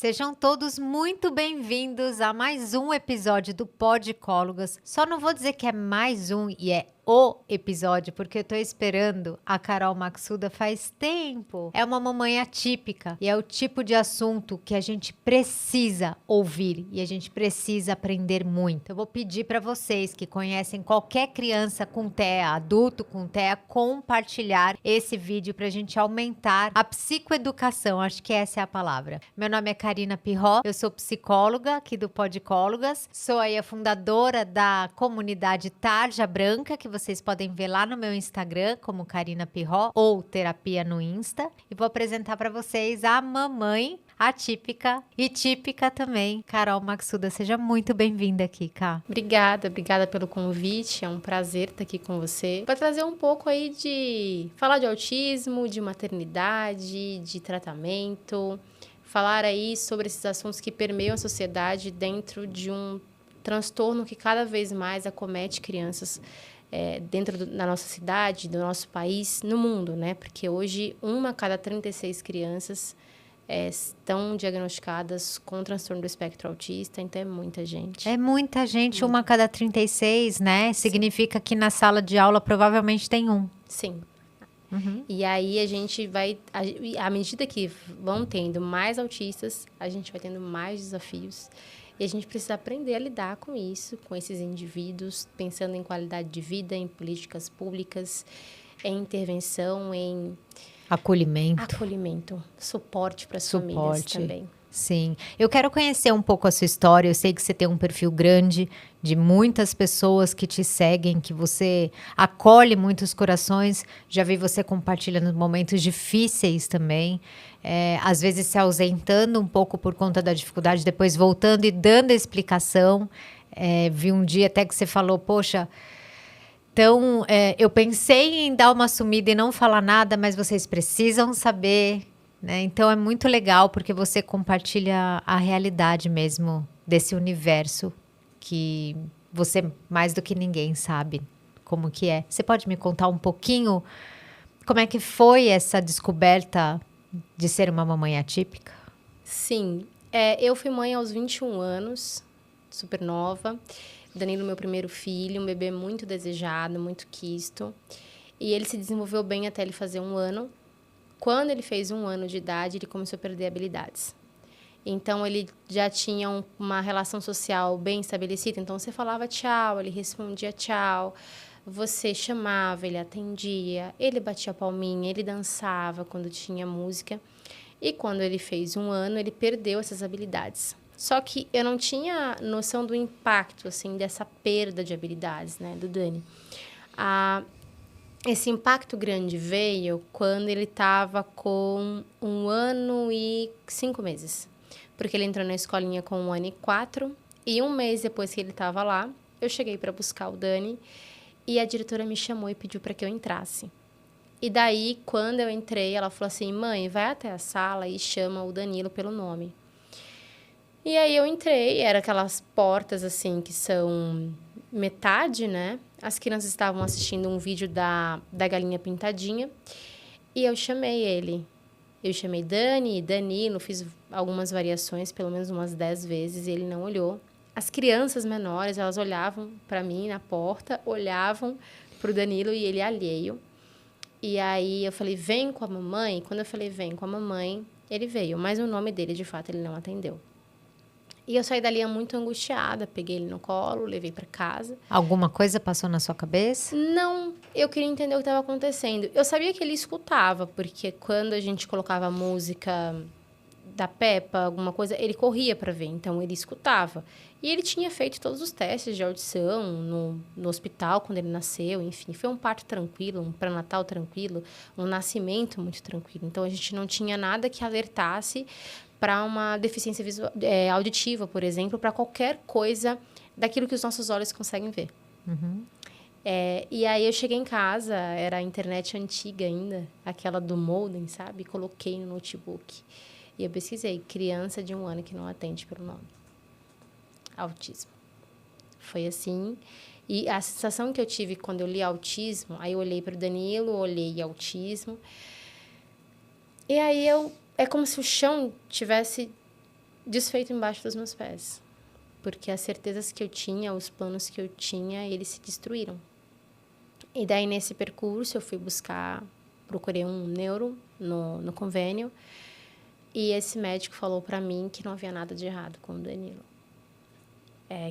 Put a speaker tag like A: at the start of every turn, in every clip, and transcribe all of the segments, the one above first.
A: Sejam todos muito bem-vindos a mais um episódio do Podicólogas. Só não vou dizer que é mais um e é o episódio, porque eu tô esperando a Carol Maxuda faz tempo. É uma mamãe atípica e é o tipo de assunto que a gente precisa ouvir e a gente precisa aprender muito. Eu vou pedir para vocês que conhecem qualquer criança com TEA, adulto com TEA, compartilhar esse vídeo pra gente aumentar a psicoeducação, acho que essa é a palavra. Meu nome é Karina Pirró, eu sou psicóloga aqui do Podicólogas, sou aí a fundadora da comunidade Tarja Branca, que vocês podem ver lá no meu Instagram, como Karina Pirró, ou Terapia no Insta. E vou apresentar para vocês a mamãe atípica e típica também, Carol Maxuda. Seja muito bem-vinda aqui, Ká.
B: Obrigada pelo convite, é um prazer estar aqui com você. Para trazer um pouco aí falar de autismo, de maternidade, de tratamento, falar aí sobre esses assuntos que permeiam a sociedade dentro de um transtorno que cada vez mais acomete crianças dentro da nossa cidade, do nosso país, no mundo, né? Porque hoje, 1 a cada 36 crianças estão diagnosticadas com transtorno do espectro autista, então é muita gente.
A: É muita gente, 1 a cada 36, né? Significa que na sala de aula provavelmente tem um.
B: Sim.
A: Uhum.
B: E aí a gente vai, à medida que vão tendo mais autistas, a gente vai tendo mais desafios. E a gente precisa aprender a lidar com isso, com esses indivíduos, pensando em qualidade de vida, em políticas públicas, em intervenção, em
A: Acolhimento,
B: suporte para as famílias também.
A: Sim. Eu quero conhecer um pouco a sua história. Eu sei que você tem um perfil grande de muitas pessoas que te seguem, que você acolhe muitos corações. Já vi você compartilhando momentos difíceis também. Às vezes se ausentando um pouco por conta da dificuldade, depois voltando e dando a explicação. Vi um dia até que você falou, poxa... Então, eu pensei em dar uma sumida e não falar nada, mas vocês precisam saber, né? Então, é muito legal porque você compartilha a realidade mesmo desse universo que você, mais do que ninguém, sabe como que é. Você pode me contar um pouquinho como é que foi essa descoberta de ser uma mamãe atípica?
B: Sim. Eu fui mãe aos 21 anos, super nova. Danilo, meu primeiro filho, um bebê muito desejado, muito quisto. E ele se desenvolveu bem até ele fazer 1 ano. Quando ele fez 1 ano de idade, ele começou a perder habilidades. Então, ele já tinha uma relação social bem estabelecida. Então, você falava tchau, ele respondia tchau. Você chamava, ele atendia. Ele batia palminha, ele dançava quando tinha música. E quando ele fez 1 ano, ele perdeu essas habilidades. Só que eu não tinha noção do impacto, assim, dessa perda de habilidades, né, do Dani. Esse impacto grande veio quando ele estava com 1 ano e 5 meses. Porque ele entrou na escolinha com 1 ano e 4. E 1 mês depois que ele estava lá, eu cheguei para buscar o Dani. E a diretora me chamou e pediu para que eu entrasse. E daí, quando eu entrei, ela falou assim, mãe, vai até a sala e chama o Danilo pelo nome. E aí eu entrei, era aquelas portas assim que são metade, né? As crianças estavam assistindo um vídeo da Galinha Pintadinha e eu chamei ele. Eu chamei Dani, Danilo, fiz algumas variações, pelo menos umas 10 vezes, e ele não olhou. As crianças menores, elas olhavam para mim na porta, olhavam para o Danilo e ele alheio. E aí eu falei, vem com a mamãe. Quando eu falei, vem com a mamãe, ele veio. Mas o nome dele, de fato, ele não atendeu. E eu saí dali muito angustiada, peguei ele no colo, levei para casa.
A: Alguma coisa passou na sua cabeça?
B: Não, eu queria entender o que estava acontecendo. Eu sabia que ele escutava, porque quando a gente colocava a música da Peppa, alguma coisa, ele corria para ver, então ele escutava. E ele tinha feito todos os testes de audição no hospital quando ele nasceu, enfim. Foi um parto tranquilo, um pré-natal tranquilo, um nascimento muito tranquilo. Então, a gente não tinha nada que alertasse para uma deficiência auditiva, por exemplo, para qualquer coisa daquilo que os nossos olhos conseguem ver.
A: Uhum.
B: E aí eu cheguei em casa, era a internet antiga ainda, aquela do modem, sabe? Coloquei no notebook. E eu pesquisei, criança de 1 ano que não atende pelo nome. Autismo. Foi assim. E a sensação que eu tive quando eu li autismo, aí eu olhei para o Danilo, olhei autismo. E aí é como se o chão tivesse desfeito embaixo dos meus pés. Porque as certezas que eu tinha, os planos que eu tinha, eles se destruíram. E daí, nesse percurso, eu fui procurei um neuro no convênio, e esse médico falou para mim que não havia nada de errado com o Danilo.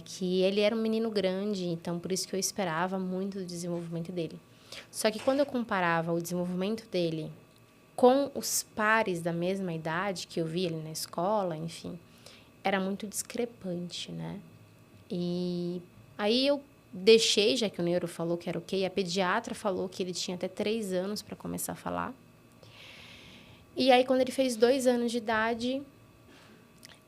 B: Que ele era um menino grande, então por isso que eu esperava muito do desenvolvimento dele. Só que quando eu comparava o desenvolvimento dele com os pares da mesma idade que eu via ele na escola, enfim, era muito discrepante, né? E aí eu deixei, já que o neuro falou que era ok, a pediatra falou que ele tinha até 3 anos para começar a falar. E aí, quando ele fez 2 anos de idade,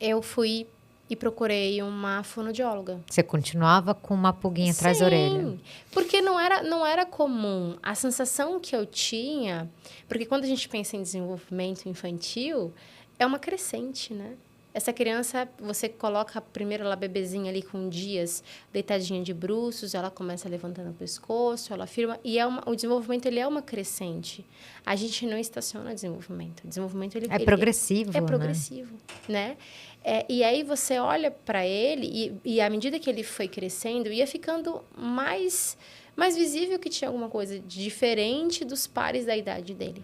B: eu fui e procurei uma fonoaudióloga.
A: Você continuava com uma pulguinha atrás da orelha?
B: Sim, porque não era comum. A sensação que eu tinha... Porque quando a gente pensa em desenvolvimento infantil, é uma crescente, né? Essa criança, você coloca primeiro ela bebezinha ali com dias, deitadinha de bruços, ela começa levantando o pescoço, ela firma... E o desenvolvimento, ele é uma crescente. A gente não estaciona o desenvolvimento. O desenvolvimento,
A: É progressivo,
B: é
A: né?
B: progressivo, né? E aí você olha para ele e à medida que ele foi crescendo, ia ficando mais visível que tinha alguma coisa diferente dos pares da idade dele.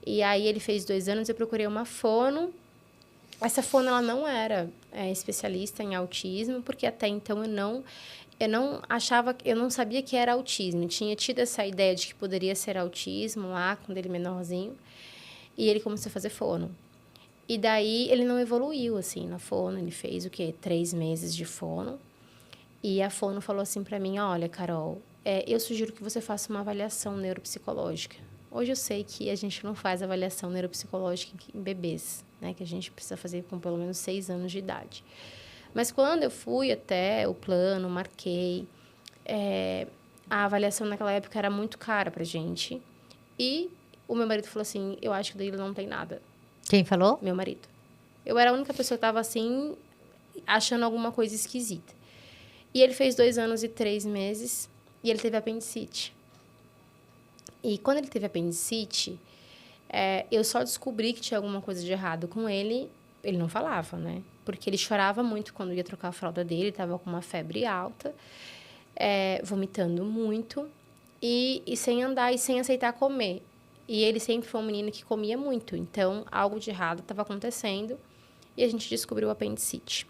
B: E aí ele fez 2 anos, eu procurei uma fono. Essa fono, ela não era especialista em autismo, porque até então eu não sabia que era autismo. Eu tinha tido essa ideia de que poderia ser autismo lá, quando ele menorzinho. E ele começou a fazer fono. E daí ele não evoluiu, assim, na fono. Ele fez, 3 meses de fono. E a fono falou assim para mim, olha, Carol, eu sugiro que você faça uma avaliação neuropsicológica. Hoje eu sei que a gente não faz avaliação neuropsicológica em bebês, né? Que a gente precisa fazer com pelo menos 6 anos de idade. Mas quando eu fui até o plano, marquei, a avaliação naquela época era muito cara pra gente. E o meu marido falou assim, eu acho que daí ele não tem nada.
A: Quem falou?
B: Meu marido. Eu era a única pessoa que estava assim, achando alguma coisa esquisita. E ele fez 2 anos e 3 meses e ele teve apendicite. E quando ele teve apendicite, eu só descobri que tinha alguma coisa de errado com ele. Ele não falava, né? Porque ele chorava muito quando ia trocar a fralda dele, estava com uma febre alta, vomitando muito e sem andar e sem aceitar comer. E ele sempre foi um menino que comia muito, então algo de errado estava acontecendo e a gente descobriu o apendicite.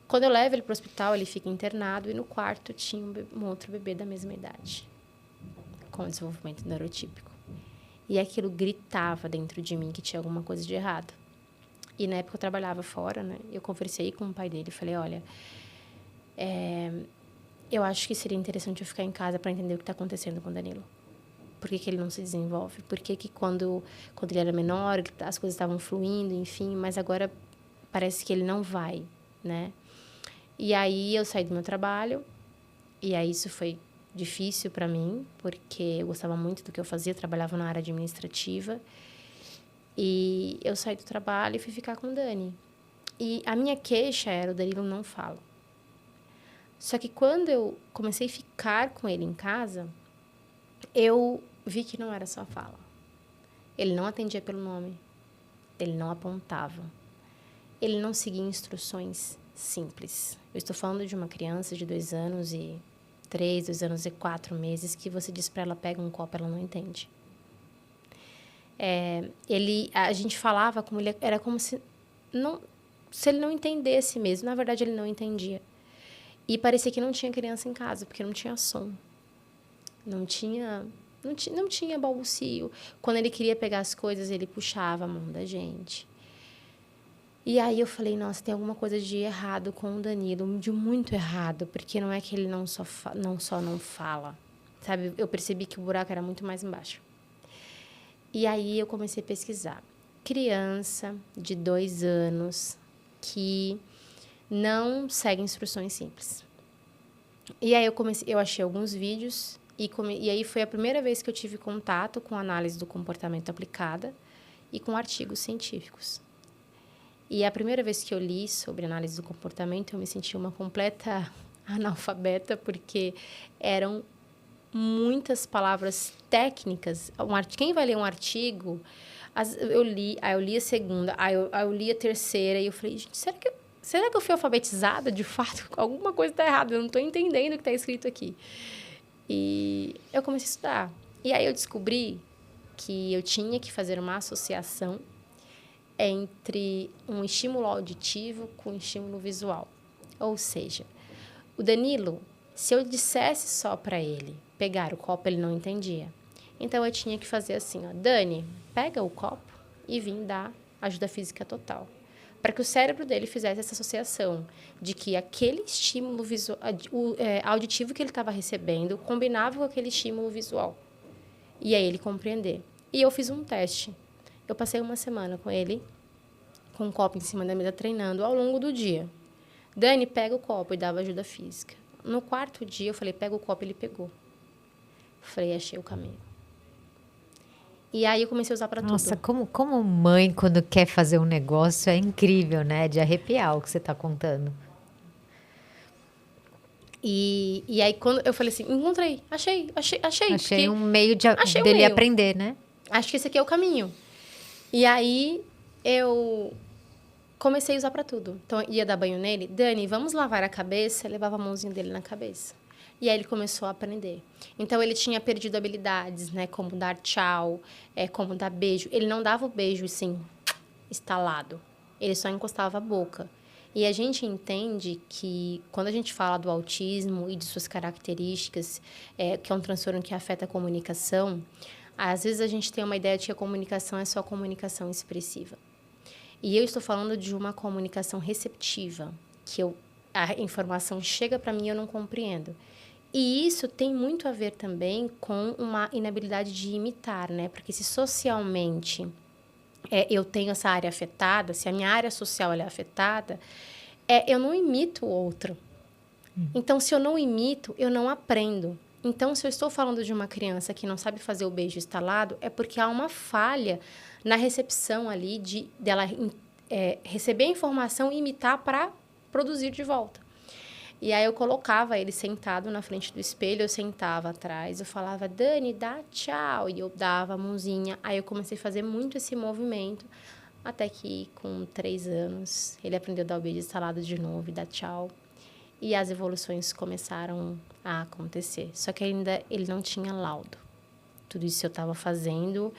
B: Quando eu levo ele para o hospital, ele fica internado e no quarto tinha um outro bebê da mesma idade, com desenvolvimento neurotípico. E aquilo gritava dentro de mim que tinha alguma coisa de errado. E na época eu trabalhava fora, né? Eu conversei com o pai dele e falei, olha, eu acho que seria interessante eu ficar em casa para entender o que está acontecendo com o Danilo. Por que ele não se desenvolve? Por que quando ele era menor, as coisas estavam fluindo, enfim, mas agora parece que ele não vai, né? E aí eu saí do meu trabalho, e aí isso foi difícil para mim, porque eu gostava muito do que eu fazia, eu trabalhava na área administrativa. E eu saí do trabalho e fui ficar com o Dani. E a minha queixa era, o Danilo não fala. Só que quando eu comecei a ficar com ele em casa, eu vi que não era só fala. Ele não atendia pelo nome. Ele não apontava. Ele não seguia instruções simples. Eu estou falando de uma criança de 2 anos e 3, 2 anos e 4 meses, que você diz para ela, pega um copo, ela não entende. A gente falava como ele... Era como se ele não entendesse mesmo. Na verdade, ele não entendia. E parecia que não tinha criança em casa, porque não tinha som. Não tinha balbucio. Quando ele queria pegar as coisas, ele puxava a mão da gente. E aí eu falei, nossa, tem alguma coisa de errado com o Danilo, de muito errado, porque não é que ele não não fala, sabe? Eu percebi que o buraco era muito mais embaixo. E aí eu comecei a pesquisar. Criança de 2 anos que não segue instruções simples. E aí eu achei alguns vídeos e aí foi a primeira vez que eu tive contato com análise do comportamento aplicada e com artigos científicos. E a primeira vez que eu li sobre análise do comportamento, eu me senti uma completa analfabeta, porque eram muitas palavras técnicas. Quem vai ler um artigo, Eu li, aí eu li a segunda, aí eu li a terceira, e eu falei, gente, será que eu fui alfabetizada, de fato? Alguma coisa está errada, eu não estou entendendo o que está escrito aqui. E eu comecei a estudar. E aí eu descobri que eu tinha que fazer uma associação entre um estímulo auditivo com um estímulo visual. Ou seja, o Danilo, se eu dissesse só para ele pegar o copo, ele não entendia. Então, eu tinha que fazer assim, ó, Dani, pega o copo e vim dar ajuda física total. Para que o cérebro dele fizesse essa associação de que aquele estímulo auditivo que ele estava recebendo combinava com aquele estímulo visual. E aí ele compreender. E eu fiz um teste. Eu passei uma semana com ele, com um copo em cima da mesa, treinando ao longo do dia. Dani, pega o copo, e dava ajuda física. No quarto dia, eu falei, pega o copo, ele pegou. Falei, achei o caminho. E aí eu comecei a usar para tudo.
A: Nossa, como mãe, quando quer fazer um negócio, é incrível, né? De arrepiar o que você está contando.
B: E aí, quando eu falei assim, encontrei, achei.
A: Achei um meio
B: achei
A: dele
B: meio.
A: aprender, né?
B: Acho que esse aqui é o caminho. E aí, eu comecei a usar para tudo. Então, ia dar banho nele. Dani, vamos lavar a cabeça? Eu levava a mãozinha dele na cabeça. E aí, ele começou a aprender. Então, ele tinha perdido habilidades, né? Como dar tchau, como dar beijo. Ele não dava o beijo, assim, estalado. Ele só encostava a boca. E a gente entende que, quando a gente fala do autismo e de suas características, que é um transtorno que afeta a comunicação, às vezes a gente tem uma ideia de que a comunicação é só comunicação expressiva. E eu estou falando de uma comunicação receptiva, que a informação chega para mim e eu não compreendo. E isso tem muito a ver também com uma inabilidade de imitar, né? Porque se socialmente eu tenho essa área afetada, se a minha área social é afetada, eu não imito o outro. Então, se eu não imito, eu não aprendo. Então, se eu estou falando de uma criança que não sabe fazer o beijo estalado, é porque há uma falha na recepção ali dela receber a informação e imitar para produzir de volta. E aí eu colocava ele sentado na frente do espelho, eu sentava atrás, eu falava, Dani, dá tchau, e eu dava a mãozinha. Aí eu comecei a fazer muito esse movimento, até que com 3 anos ele aprendeu a dar o beijo estalado de novo e dar tchau. E as evoluções começaram a acontecer. Só que ainda ele não tinha laudo. Tudo isso eu estava fazendo,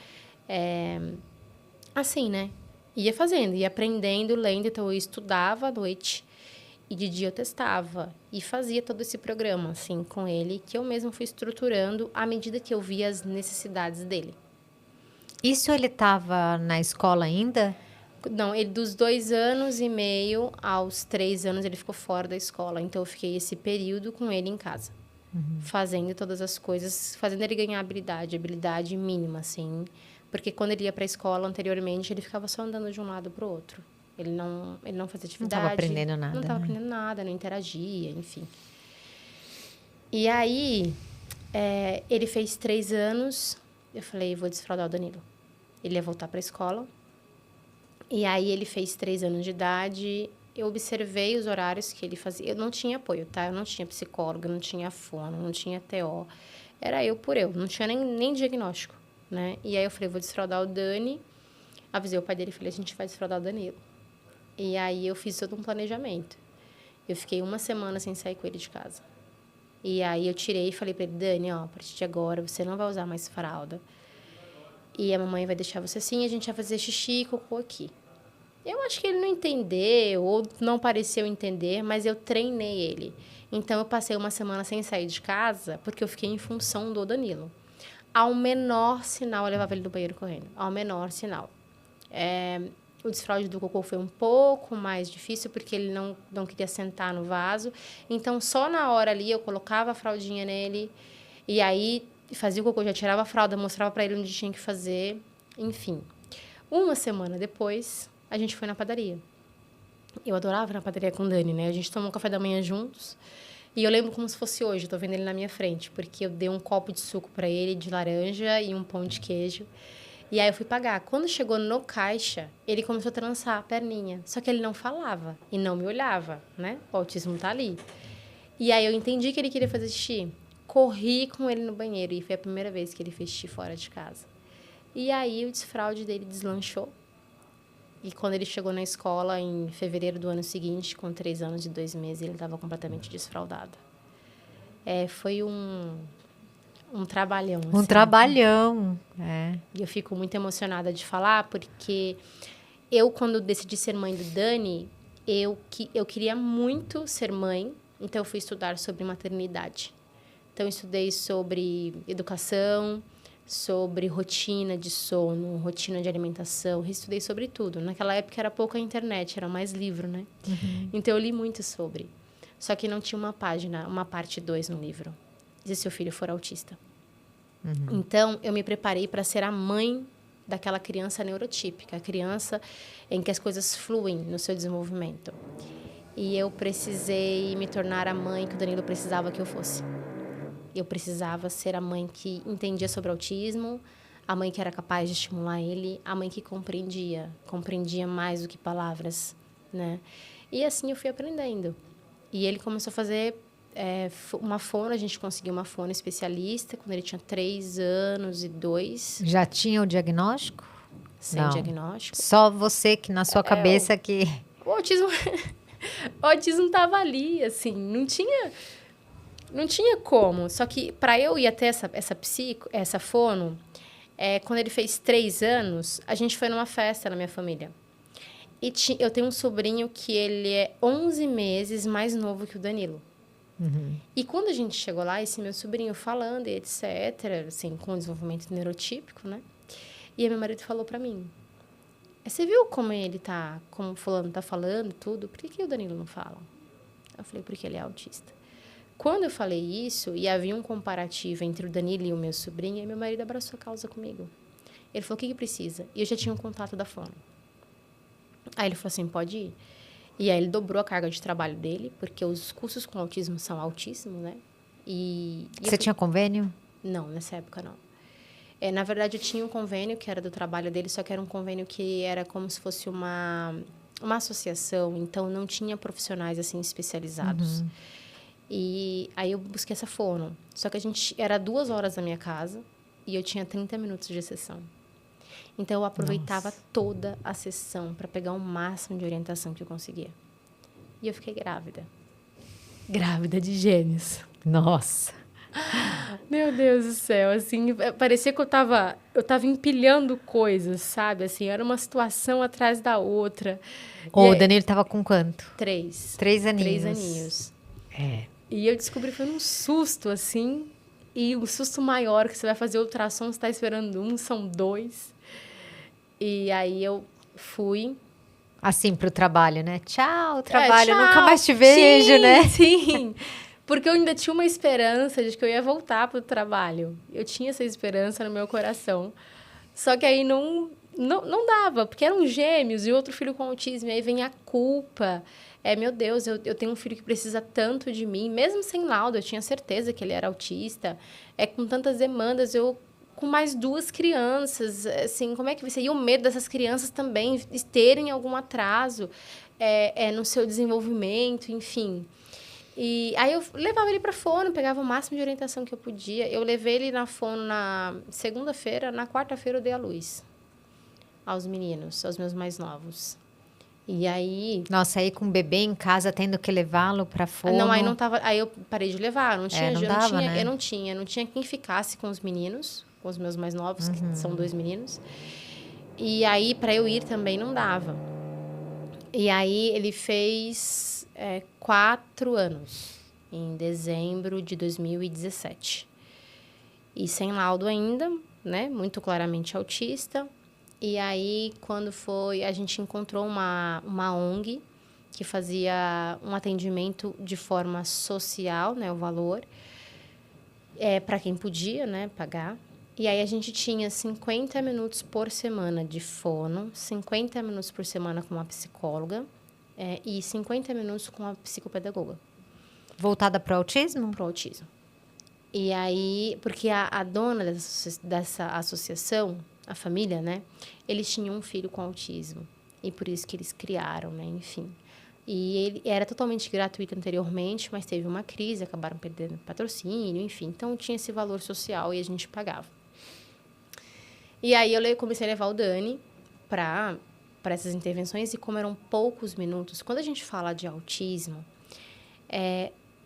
B: assim, né? Ia fazendo, ia aprendendo, lendo. Então, eu estudava à noite e de dia eu testava. E fazia todo esse programa, assim, com ele, que eu mesma fui estruturando à medida que eu via as necessidades dele.
A: Isso ele estava na escola ainda?
B: Não, ele dos 2 anos e meio aos 3 anos ele ficou fora da escola. Então, eu fiquei esse período com ele em casa. Fazendo todas as coisas, fazendo ele ganhar habilidade mínima, assim. Porque quando ele ia para a escola anteriormente, ele ficava só andando de um lado para o outro. Ele não fazia atividade.
A: Não estava aprendendo nada.
B: Não estava aprendendo nada, não interagia, enfim. E aí, ele fez 3 anos, eu falei, vou desfraudar o Danilo. Ele ia voltar para a escola. E aí, ele fez 3 anos de idade. Eu observei os horários que ele fazia. Eu não tinha apoio, tá? Eu não tinha psicóloga, não tinha fono, não tinha TO. Era eu por eu, não tinha nem diagnóstico, né? E aí, eu falei, vou desfraudar o Dani. Avisei o pai dele e falei, a gente vai desfraudar o Danilo. E aí, eu fiz todo um planejamento. Eu fiquei 1 semana sem sair com ele de casa. E aí, eu tirei e falei pra ele, Dani, ó, a partir de agora, você não vai usar mais fralda. E a mamãe vai deixar você assim, a gente vai fazer xixi e cocô aqui. Eu acho que ele não entendeu, ou não pareceu entender, mas eu treinei ele. Então, eu passei 1 semana sem sair de casa, porque eu fiquei em função do Danilo. Ao menor sinal, eu levava ele no banheiro correndo. Ao menor sinal. O desfraude do cocô foi um pouco mais difícil, porque ele não queria sentar no vaso. Então, só na hora ali, eu colocava a fraldinha nele, e aí fazia o cocô, já tirava a fralda, mostrava para ele onde tinha que fazer, enfim. 1 semana depois, a gente foi na padaria. Eu adorava ir na padaria com o Dani, né? A gente tomou um café da manhã juntos, e eu lembro como se fosse hoje, eu tô vendo ele na minha frente, porque eu dei um copo de suco para ele, de laranja e um pão de queijo. E aí eu fui pagar. Quando chegou no caixa, ele começou a trançar a perninha. Só que ele não falava e não me olhava, né? O autismo tá ali. E aí eu entendi que ele queria fazer xixi. Corri com ele no banheiro e foi a primeira vez que ele fez xixi fora de casa. E aí o desfraude dele deslanchou. E quando ele chegou na escola, em fevereiro do ano seguinte, com 3 anos e 2 meses, ele estava completamente desfraudado. Foi um trabalhão,
A: Um
B: assim.
A: trabalhão, é.
B: E eu fico muito emocionada de falar, porque quando decidi ser mãe do Dani, eu queria muito ser mãe, então eu fui estudar sobre maternidade. Então, eu estudei sobre educação, sobre rotina de sono, rotina de alimentação, estudei sobre tudo. Naquela época era pouca internet, era mais livro, né? Então, eu li muito sobre. Só que não tinha uma página, uma parte 2 no livro. E se seu filho for autista? Então, eu me preparei para ser a mãe daquela criança neurotípica, a criança em que as coisas fluem no seu desenvolvimento. E eu precisei me tornar a mãe que o Danilo precisava que eu fosse. Eu precisava ser a mãe que entendia sobre autismo, a mãe que era capaz de estimular ele, a mãe que compreendia mais do que palavras, né? E assim eu fui aprendendo. E ele começou a fazer uma fono, a gente conseguiu uma fono especialista quando ele tinha 3 anos e 2,
A: Já tinha o diagnóstico?
B: sem
A: Não.
B: diagnóstico.
A: Só você que na sua cabeça que...
B: O autismo o autismo estava ali, assim, não tinha como. Só que para eu ir até essa fono, quando ele fez 3 anos, a gente foi numa festa na minha família. E eu tenho um sobrinho que ele é 11 meses mais novo que o Danilo. E quando a gente chegou lá, esse meu sobrinho falando e etc., assim, com desenvolvimento neurotípico, né? E aí meu marido falou para mim, você viu como ele tá, como o fulano tá falando, tudo? Por que o Danilo não fala? Eu falei, porque ele é autista. Quando eu falei isso, e havia um comparativo entre o Danilo e o meu sobrinho, aí meu marido abraçou a causa comigo. Ele falou, o que precisa? E eu já tinha um contato da fono. Aí ele falou assim, pode ir. E aí ele dobrou a carga de trabalho dele, porque os cursos com autismo são altíssimos, né?
A: Você tinha convênio?
B: Não, nessa época não. Na verdade, eu tinha um convênio que era do trabalho dele, só que era um convênio que era como se fosse uma associação, então não tinha profissionais assim especializados. E aí eu busquei essa fono. Só que era 2 horas da minha casa e eu tinha 30 minutos de sessão. Então eu aproveitava toda a sessão para pegar o máximo de orientação que eu conseguia. E eu fiquei grávida. Grávida de gêmeos.
A: Nossa.
B: Meu Deus do céu, assim, parecia que eu tava empilhando coisas, sabe? Assim, era uma situação atrás da outra.
A: O Danilo tava com quanto?
B: 3.
A: 3 aninhos.
B: 3 aninhos.
A: É.
B: E eu descobri, foi um susto, assim, e um susto maior, que você vai fazer ultrassom, você tá esperando 1, são 2. E aí eu fui.
A: Assim, pro trabalho, né? Tchau, trabalho,
B: tchau.
A: nunca mais te vejo,
B: Sim,
A: né?
B: Sim, porque eu ainda tinha uma esperança de que eu ia voltar pro trabalho. Eu tinha essa esperança no meu coração. Só que aí não dava, porque eram gêmeos e outro filho com autismo. E aí vem a culpa. Meu Deus, eu tenho um filho que precisa tanto de mim. Mesmo sem laudo, eu tinha certeza que ele era autista. Com tantas demandas, com mais 2 crianças, assim, como é que vai ser? E o medo dessas crianças também terem algum atraso no seu desenvolvimento, enfim. E aí eu levava ele para fono, pegava o máximo de orientação que eu podia. Eu levei ele na fono na segunda-feira, na quarta-feira eu dei a luz aos meninos, aos meus mais novos. E aí...
A: Nossa, aí com o bebê em casa, tendo que levá-lo pra fono...
B: Não, aí não tava... Aí eu parei de levar, não tinha...
A: né?
B: Eu não tinha quem ficasse com os meninos, com os meus mais novos, que são 2 meninos. E aí, para eu ir também, não dava. E aí, ele fez 4 anos, em dezembro de 2017. E sem laudo ainda, né? Muito claramente autista. E aí, quando foi... A gente encontrou uma ONG que fazia um atendimento de forma social, né? O valor. Para quem podia, né? Pagar. E aí, a gente tinha 50 minutos por semana de fono, 50 minutos por semana com uma psicóloga e 50 minutos com uma psicopedagoga.
A: Voltada para o autismo?
B: Para o autismo. E aí, porque a dona dessa associação, a família, né? Eles tinham um filho com autismo. E por isso que eles criaram, né? Enfim. E ele era totalmente gratuito anteriormente, mas teve uma crise, acabaram perdendo patrocínio, enfim. Então, tinha esse valor social e a gente pagava. E aí eu comecei a levar o Dani para essas intervenções, e como eram poucos minutos, quando a gente fala de autismo,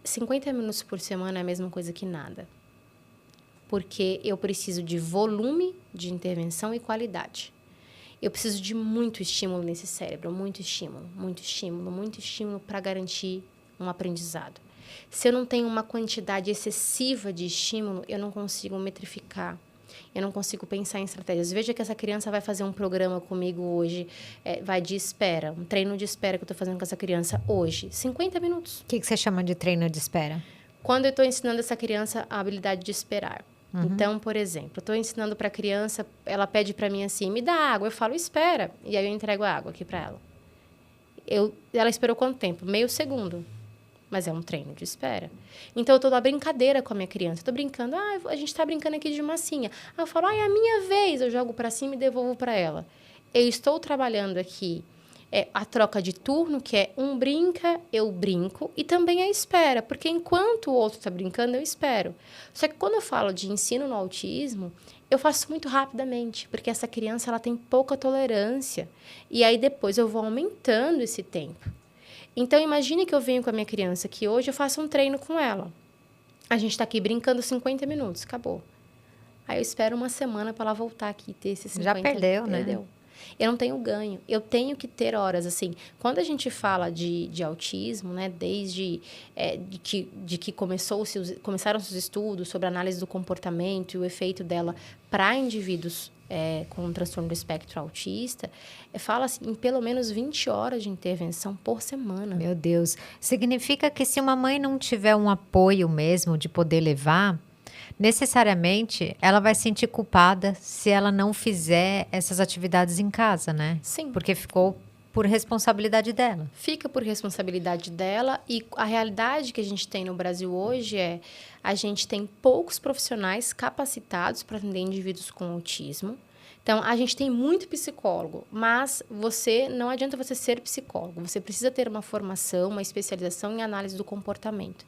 B: 50 minutos por semana é a mesma coisa que nada. Porque eu preciso de volume de intervenção e qualidade. Eu preciso de muito estímulo nesse cérebro, muito estímulo, muito estímulo, muito estímulo para garantir um aprendizado. Se eu não tenho uma quantidade excessiva de estímulo, eu não consigo metrificar, eu não consigo pensar em estratégias. Veja que essa criança vai fazer um programa comigo hoje, vai de espera, um treino de espera que eu estou fazendo com essa criança hoje, 50 minutos.
A: O que você chama de treino de espera?
B: Quando eu estou ensinando essa criança a habilidade de esperar. Então, por exemplo, eu estou ensinando para a criança, ela pede para mim assim, me dá água, eu falo, espera, e aí eu entrego a água aqui para ela. Ela esperou quanto tempo? Meio segundo, mas é um treino de espera. Então, eu estou na brincadeira com a minha criança, estou brincando, a gente está brincando aqui de massinha. Aí eu falo, é a minha vez, eu jogo para cima e devolvo para ela. Eu estou trabalhando aqui a troca de turno, que é um brinca, eu brinco, e também a espera, porque enquanto o outro está brincando, eu espero. Só que quando eu falo de ensino no autismo, eu faço muito rapidamente, porque essa criança ela tem pouca tolerância, e aí depois eu vou aumentando esse tempo. Então, imagine que eu venho com a minha criança, que hoje eu faço um treino com ela. A gente está aqui brincando 50 minutos, acabou. Aí eu espero uma semana para ela voltar aqui e ter esses 50
A: Já perdeu, né?
B: Perdeu. Eu não tenho ganho. Eu tenho que ter horas, assim. Quando a gente fala de autismo, né, desde de que começaram os estudos sobre a análise do comportamento e o efeito dela para indivíduos com transtorno do espectro autista, fala-se em pelo menos 20 horas de intervenção por semana.
A: Meu Deus. Significa que se uma mãe não tiver um apoio mesmo de poder levar, necessariamente ela vai se sentir culpada se ela não fizer essas atividades em casa, né?
B: Sim.
A: Porque ficou por responsabilidade dela.
B: Fica por responsabilidade dela, e a realidade que a gente tem no Brasil hoje a gente tem poucos profissionais capacitados para atender indivíduos com autismo. Então, a gente tem muito psicólogo, mas não adianta você ser psicólogo. Você precisa ter uma formação, uma especialização em análise do comportamento.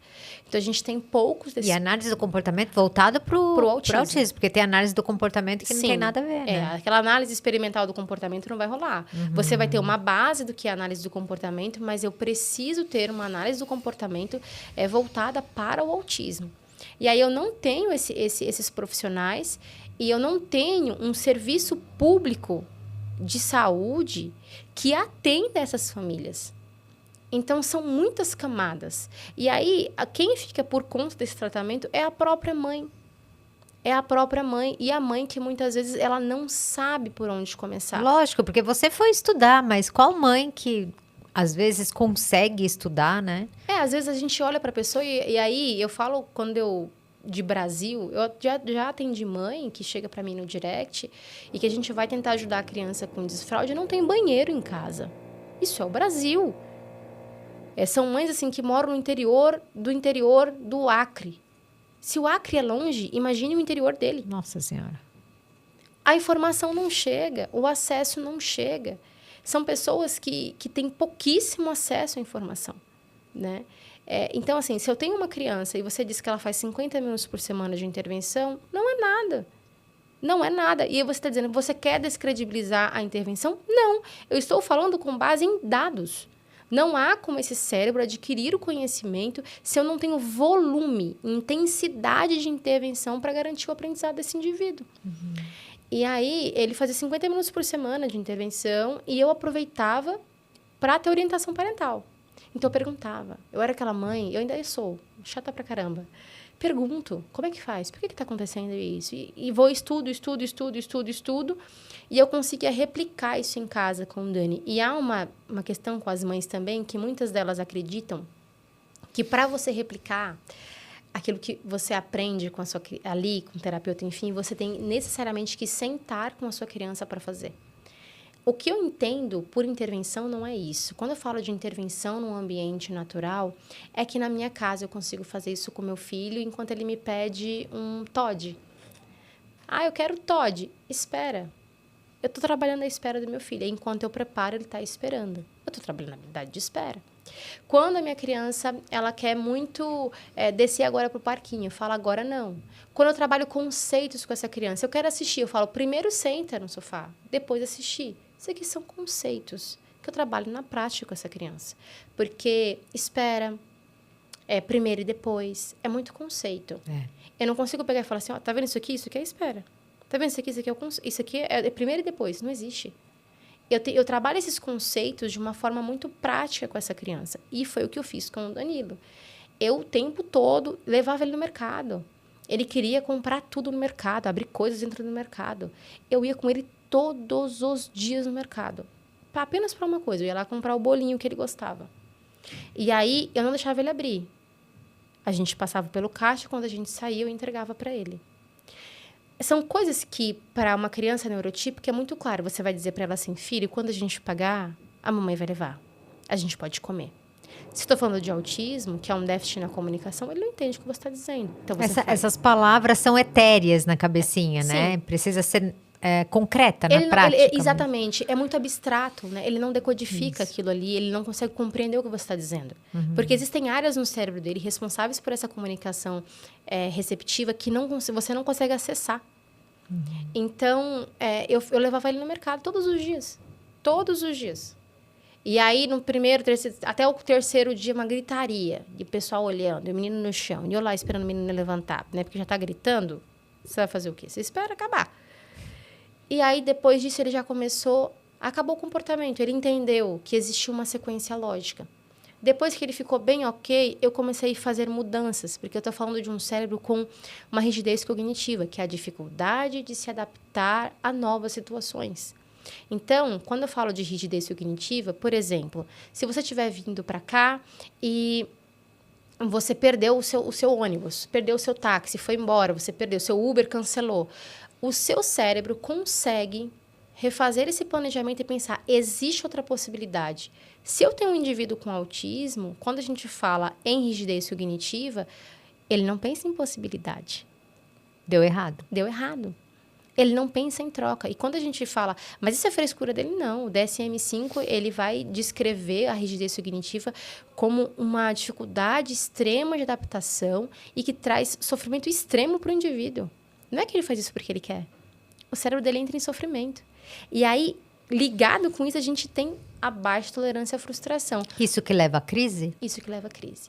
B: Então, a gente tem poucos desses...
A: E análise do comportamento voltado para o autismo, porque tem análise do comportamento que não tem nada a ver, né?
B: Aquela análise experimental do comportamento não vai rolar. Você vai ter uma base do que é análise do comportamento, mas eu preciso ter uma análise do comportamento voltada para o autismo. E aí eu não tenho esses profissionais, e eu não tenho um serviço público de saúde que atenda essas famílias. Então, são muitas camadas. E aí, quem fica por conta desse tratamento é a própria mãe. É a própria mãe. E a mãe que, muitas vezes, ela não sabe por onde começar.
A: Lógico, porque você foi estudar, mas qual mãe que, às vezes, consegue estudar, né?
B: Às vezes a gente olha para a pessoa e aí eu falo, de Brasil, eu já atendi mãe que chega para mim no direct e que a gente vai tentar ajudar a criança com desfraude e não tem banheiro em casa. Isso é o Brasil. São mães assim que moram no interior do Acre. Se o Acre é longe, imagine o interior dele.
A: Nossa Senhora.
B: A informação não chega, o acesso não chega. São pessoas que têm pouquíssimo acesso à informação, né? Então, assim, se eu tenho uma criança e você diz que ela faz 50 minutos por semana de intervenção, não é nada. Não é nada. E você está dizendo, você quer descredibilizar a intervenção? Não. Eu estou falando com base em dados. Não há como esse cérebro adquirir o conhecimento se eu não tenho volume, intensidade de intervenção para garantir o aprendizado desse indivíduo. E aí, ele fazia 50 minutos por semana de intervenção e eu aproveitava para ter orientação parental. Então, eu perguntava. Eu era aquela mãe, eu ainda sou, chata pra caramba. Pergunto, como é que faz? Por que está acontecendo isso? E vou estudo. E eu conseguia replicar isso em casa com o Dani. E há uma questão com as mães também, que muitas delas acreditam que para você replicar aquilo que você aprende com ali, com o terapeuta, enfim, você tem necessariamente que sentar com a sua criança para fazer. O que eu entendo por intervenção não é isso. Quando eu falo de intervenção num ambiente natural, é que na minha casa eu consigo fazer isso com meu filho enquanto ele me pede um Toddy. Eu quero Toddy. Espera. Eu estou trabalhando a espera do meu filho. Enquanto eu preparo, ele está esperando. Eu estou trabalhando a habilidade de espera. Quando a minha criança, ela quer muito descer agora pro parquinho, eu falo agora não. Quando eu trabalho conceitos com essa criança, eu quero assistir, eu falo primeiro senta no sofá, depois assistir. Isso aqui são conceitos que eu trabalho na prática com essa criança. Porque espera, primeiro e depois, é muito conceito. Eu não consigo pegar e falar assim, ó, tá vendo isso aqui? Isso aqui é espera. Tá vendo isso aqui? Isso aqui é primeiro e depois. Não existe. Eu trabalho esses conceitos de uma forma muito prática com essa criança. E foi o que eu fiz com o Danilo. Eu, o tempo todo, levava ele no mercado. Ele queria comprar tudo no mercado, abrir coisas dentro do mercado. Eu ia com ele todos os dias no mercado. Apenas para uma coisa. Eu ia lá comprar o bolinho que ele gostava. E aí, eu não deixava ele abrir. A gente passava pelo caixa, quando a gente saía, eu entregava para ele. São coisas que, para uma criança neurotípica, é muito claro. Você vai dizer para ela assim, filho, quando a gente pagar, a mamãe vai levar. A gente pode comer. Se estou falando de autismo, que é um déficit na comunicação, ele não entende o que você está dizendo. Então,
A: Essas palavras são etéreas na cabecinha, né? Precisa ser concreta na prática.
B: Exatamente. É muito abstrato, né? Ele não decodifica aquilo ali, ele não consegue compreender o que você está dizendo. Porque existem áreas no cérebro dele responsáveis por essa comunicação receptiva que você não consegue acessar. Então, eu levava ele no mercado todos os dias. Todos os dias. E aí, no primeiro, até o terceiro dia, uma gritaria. E o pessoal olhando, e o menino no chão. E eu lá esperando o menino levantar, né? Porque já está gritando. Você vai fazer o quê? Você espera acabar. E aí, depois disso, ele já acabou o comportamento. Ele entendeu que existia uma sequência lógica. Depois que ele ficou bem ok, eu comecei a fazer mudanças, porque eu estou falando de um cérebro com uma rigidez cognitiva, que é a dificuldade de se adaptar a novas situações. Então, quando eu falo de rigidez cognitiva, por exemplo, se você estiver vindo para cá e você perdeu o seu ônibus, perdeu o seu táxi, foi embora, você perdeu, o seu Uber cancelou, o seu cérebro consegue refazer esse planejamento e pensar, existe outra possibilidade. Se eu tenho um indivíduo com autismo, quando a gente fala em rigidez cognitiva, ele não pensa em possibilidade.
A: Deu errado.
B: Deu errado. Ele não pensa em troca. E quando a gente fala, mas isso é frescura dele? Não. O DSM-5, ele vai descrever a rigidez cognitiva como uma dificuldade extrema de adaptação e que traz sofrimento extremo para o indivíduo. Não é que ele faz isso porque ele quer. O cérebro dele entra em sofrimento. E aí, ligado com isso, a gente tem a baixa tolerância à frustração.
A: Isso que leva à crise?
B: Isso que leva à crise.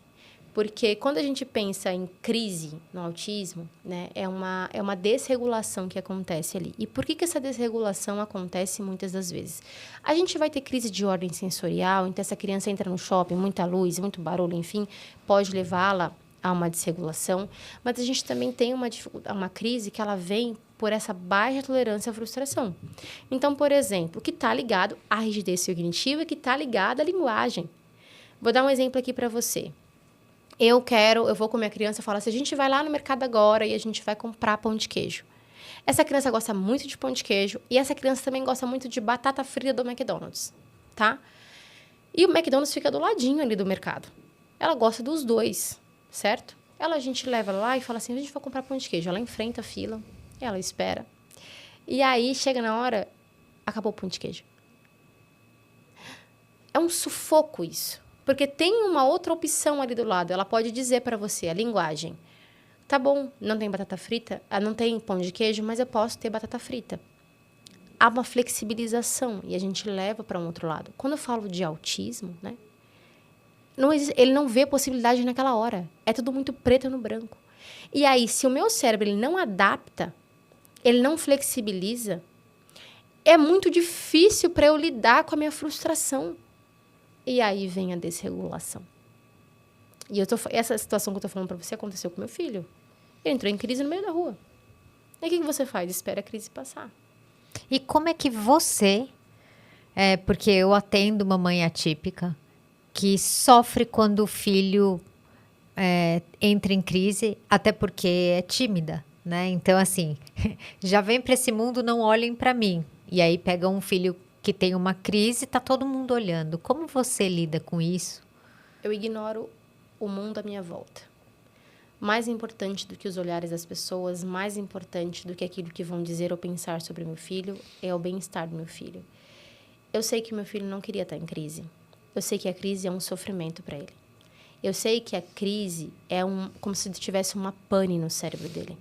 B: Porque quando a gente pensa em crise no autismo, né, é uma desregulação que acontece ali. E por que essa desregulação acontece muitas das vezes? A gente vai ter crise de ordem sensorial, então essa criança entra no shopping, muita luz, muito barulho, enfim, pode levá-la a uma desregulação. Mas a gente também tem uma crise que ela vem por essa baixa tolerância à frustração. Então, por exemplo, que está ligado à rigidez cognitiva, que está ligado à linguagem. Vou dar um exemplo aqui para você. Eu vou com minha criança e falo assim, a gente vai lá no mercado agora e a gente vai comprar pão de queijo. Essa criança gosta muito de pão de queijo e essa criança também gosta muito de batata frita do McDonald's, tá? E o McDonald's fica do ladinho ali do mercado. Ela gosta dos dois, certo? A gente leva lá e fala assim, a gente vai comprar pão de queijo. Ela enfrenta a fila, ela espera. E aí, chega na hora, acabou o pão de queijo. É um sufoco isso. Porque tem uma outra opção ali do lado. Ela pode dizer para você, a linguagem. Tá bom, não tem batata frita, não tem pão de queijo, mas eu posso ter batata frita. Há uma flexibilização e a gente leva para um outro lado. Quando eu falo de autismo, né? Ele não vê possibilidade naquela hora. É tudo muito preto no branco. E aí, se o meu cérebro ele não adapta, ele não flexibiliza, é muito difícil para eu lidar com a minha frustração. E aí vem a desregulação. E essa situação que eu estou falando para você aconteceu com meu filho. Ele entrou em crise no meio da rua. E o que você faz? Espera a crise passar.
A: E como é que você... porque eu atendo uma mãe atípica que sofre quando o filho entra em crise, até porque é tímida, né? Então, assim, já vem para esse mundo, não olhem para mim. E aí pega um filho que tem uma crise, tá todo mundo olhando. Como você lida com isso?
B: Eu ignoro o mundo à minha volta. Mais importante do que os olhares das pessoas, mais importante do que aquilo que vão dizer ou pensar sobre meu filho, é o bem-estar do meu filho. Eu sei que meu filho não queria estar em crise. Eu sei que a crise é um sofrimento para ele. Eu sei que a crise é como se tivesse uma pane no cérebro dele.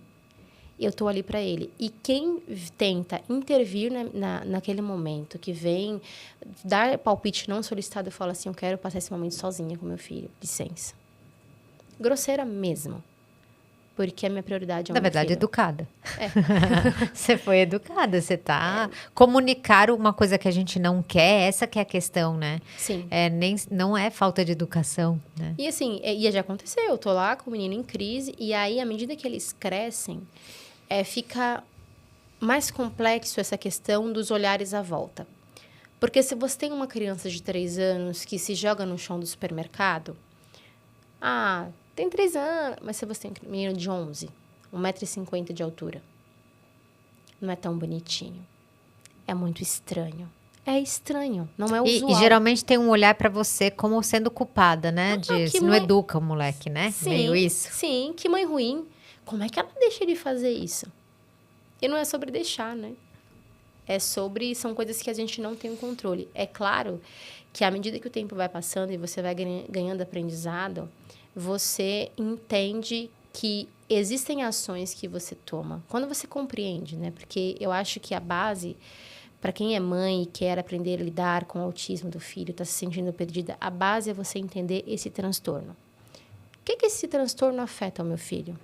B: Eu estou ali para ele. E quem tenta intervir naquele momento, que vem dar palpite não solicitado, fala assim, eu quero passar esse momento sozinha com meu filho, licença. Grosseira mesmo. Porque a minha prioridade é o
A: Na
B: meu
A: verdade,
B: filho.
A: educada. Você foi educada, você tá... Comunicar uma coisa que a gente não quer, essa que é a questão, né?
B: Sim.
A: Não é falta de educação, né?
B: E assim, já aconteceu, eu tô lá com o menino em crise, e aí, à medida que eles crescem, fica mais complexo essa questão dos olhares à volta. Porque se você tem uma criança de 3 anos que se joga no chão do supermercado, tem 3 anos, mas se você tem um menino de 11, 1,50 m de altura, não é tão bonitinho. É muito estranho. É estranho, não é usual.
A: E geralmente tem um olhar pra você como sendo culpada, né? Não
B: mãe...
A: educa o moleque, né?
B: Sim,
A: meio isso.
B: Sim, que mãe ruim. Como é que ela deixa ele fazer isso? E não é sobre deixar, né? São coisas que a gente não tem o controle. É claro que à medida que o tempo vai passando e você vai ganhando aprendizado, você entende que existem ações que você toma. Quando você compreende, né? Porque eu acho que a base, para quem é mãe e quer aprender a lidar com o autismo do filho, está se sentindo perdida, a base é você entender esse transtorno. O que esse transtorno afeta o meu filho?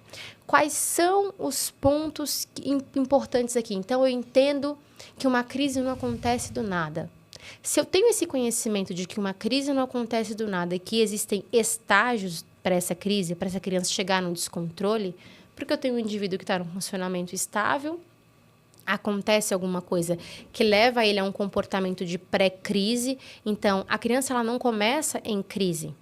B: Quais são os pontos importantes aqui? Então, eu entendo que uma crise não acontece do nada. Se eu tenho esse conhecimento de que uma crise não acontece do nada e que existem estágios para essa crise, para essa criança chegar no descontrole, porque eu tenho um indivíduo que está num funcionamento estável, acontece alguma coisa que leva ele a um comportamento de pré-crise, então a criança ela não começa em crise.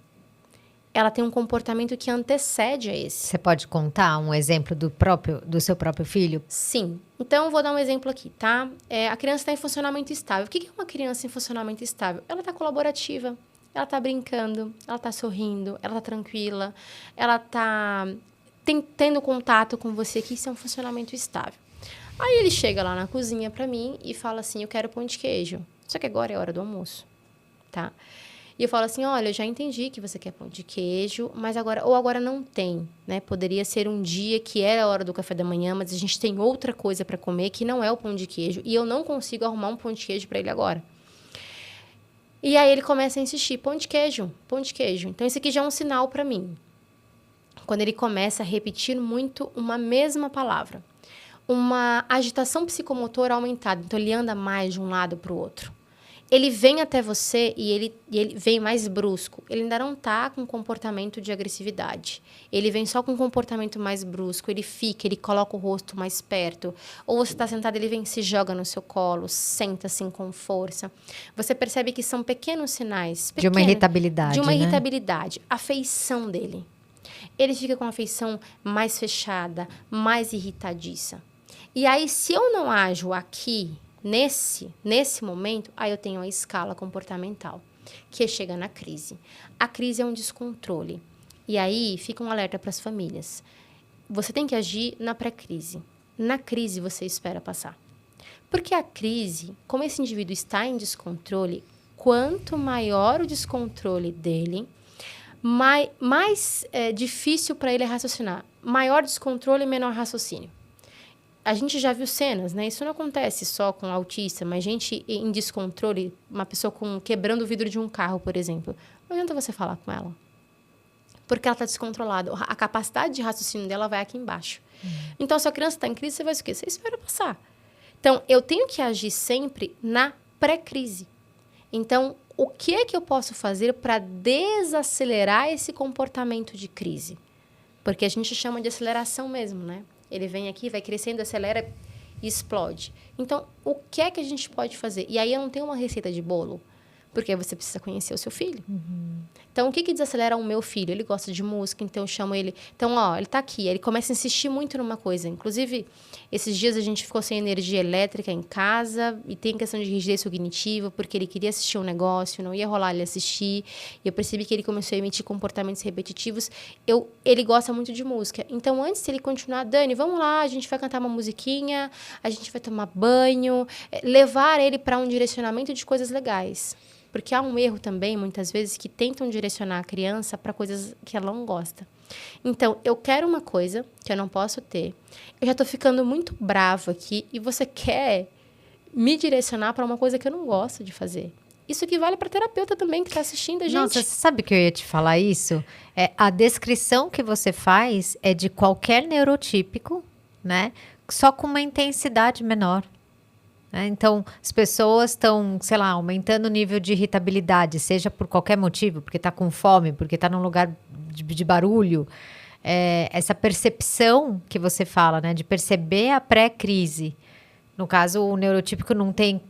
B: Ela tem um comportamento que antecede a esse.
A: Você pode contar um exemplo do seu próprio filho?
B: Sim. Então, eu vou dar um exemplo aqui, tá? A criança está em funcionamento estável. O que é uma criança em funcionamento estável? Ela está colaborativa, ela está brincando, ela está sorrindo, ela está tranquila, ela está tendo contato com você, que isso é um funcionamento estável. Aí ele chega lá na cozinha para mim e fala assim, eu quero pão de queijo. Só que agora é hora do almoço, tá? E eu falo assim, olha, eu já entendi que você quer pão de queijo, mas agora não tem, né? Poderia ser um dia que era a hora do café da manhã, mas a gente tem outra coisa para comer que não é o pão de queijo e eu não consigo arrumar um pão de queijo para ele agora. E aí ele começa a insistir, pão de queijo, pão de queijo. Então isso aqui já é um sinal para mim. Quando ele começa a repetir muito uma mesma palavra. Uma agitação psicomotora aumentada, então ele anda mais de um lado para o outro. Ele vem até você e ele vem mais brusco. Ele ainda não está com comportamento de agressividade. Ele vem só com comportamento mais brusco. Ele coloca o rosto mais perto. Ou você está sentado, ele vem, se joga no seu colo, senta assim com força. Você percebe que são pequenos sinais.
A: De uma irritabilidade,
B: De uma
A: né?
B: irritabilidade. A feição dele. Ele fica com a feição mais fechada, mais irritadiça. E aí, se eu não ajo aqui... Nesse momento, aí eu tenho a escala comportamental, que chega na crise. A crise é um descontrole. E aí, fica um alerta para as famílias. Você tem que agir na pré-crise. Na crise, você espera passar. Porque a crise, como esse indivíduo está em descontrole, quanto maior o descontrole dele, mais difícil para ele raciocinar. Maior descontrole, menor raciocínio. A gente já viu cenas, né? Isso não acontece só com autista, mas gente em descontrole, uma pessoa quebrando o vidro de um carro, por exemplo. Não adianta você falar com ela. Porque ela está descontrolada. A capacidade de raciocínio dela vai aqui embaixo. Então, se a criança está em crise, você vai o quê? Você espera passar. Então, eu tenho que agir sempre na pré-crise. Então, o que é que eu posso fazer para desacelerar esse comportamento de crise? Porque a gente chama de aceleração mesmo, né? Ele vem aqui, vai crescendo, acelera e explode. Então, o que é que a gente pode fazer? E aí eu não tenho uma receita de bolo, porque você precisa conhecer o seu filho. Então, o que desacelera o meu filho? Ele gosta de música, então eu chamo ele... Então, ele tá aqui, ele começa a insistir muito numa coisa. Inclusive, esses dias a gente ficou sem energia elétrica em casa e tem questão de rigidez cognitiva, porque ele queria assistir um negócio, não ia rolar ele assistir. E eu percebi que ele começou a emitir comportamentos repetitivos. Ele gosta muito de música. Então, antes de ele continuar, Dani, vamos lá, a gente vai cantar uma musiquinha, a gente vai tomar banho, levar ele para um direcionamento de coisas legais. Porque há um erro também, muitas vezes, que tentam direcionar a criança para coisas que ela não gosta. Então, eu quero uma coisa que eu não posso ter. Eu já estou ficando muito bravo aqui e você quer me direcionar para uma coisa que eu não gosto de fazer. Isso que vale para terapeuta também que está assistindo a gente.
A: Nossa, você sabe que eu ia te falar isso? A descrição que você faz é de qualquer neurotípico, né? Só com uma intensidade menor. Né? Então, as pessoas estão, sei lá, aumentando o nível de irritabilidade, seja por qualquer motivo, porque está com fome, porque está num lugar de barulho. Essa percepção que você fala, né? De perceber a pré-crise. No caso, o neurotípico não tem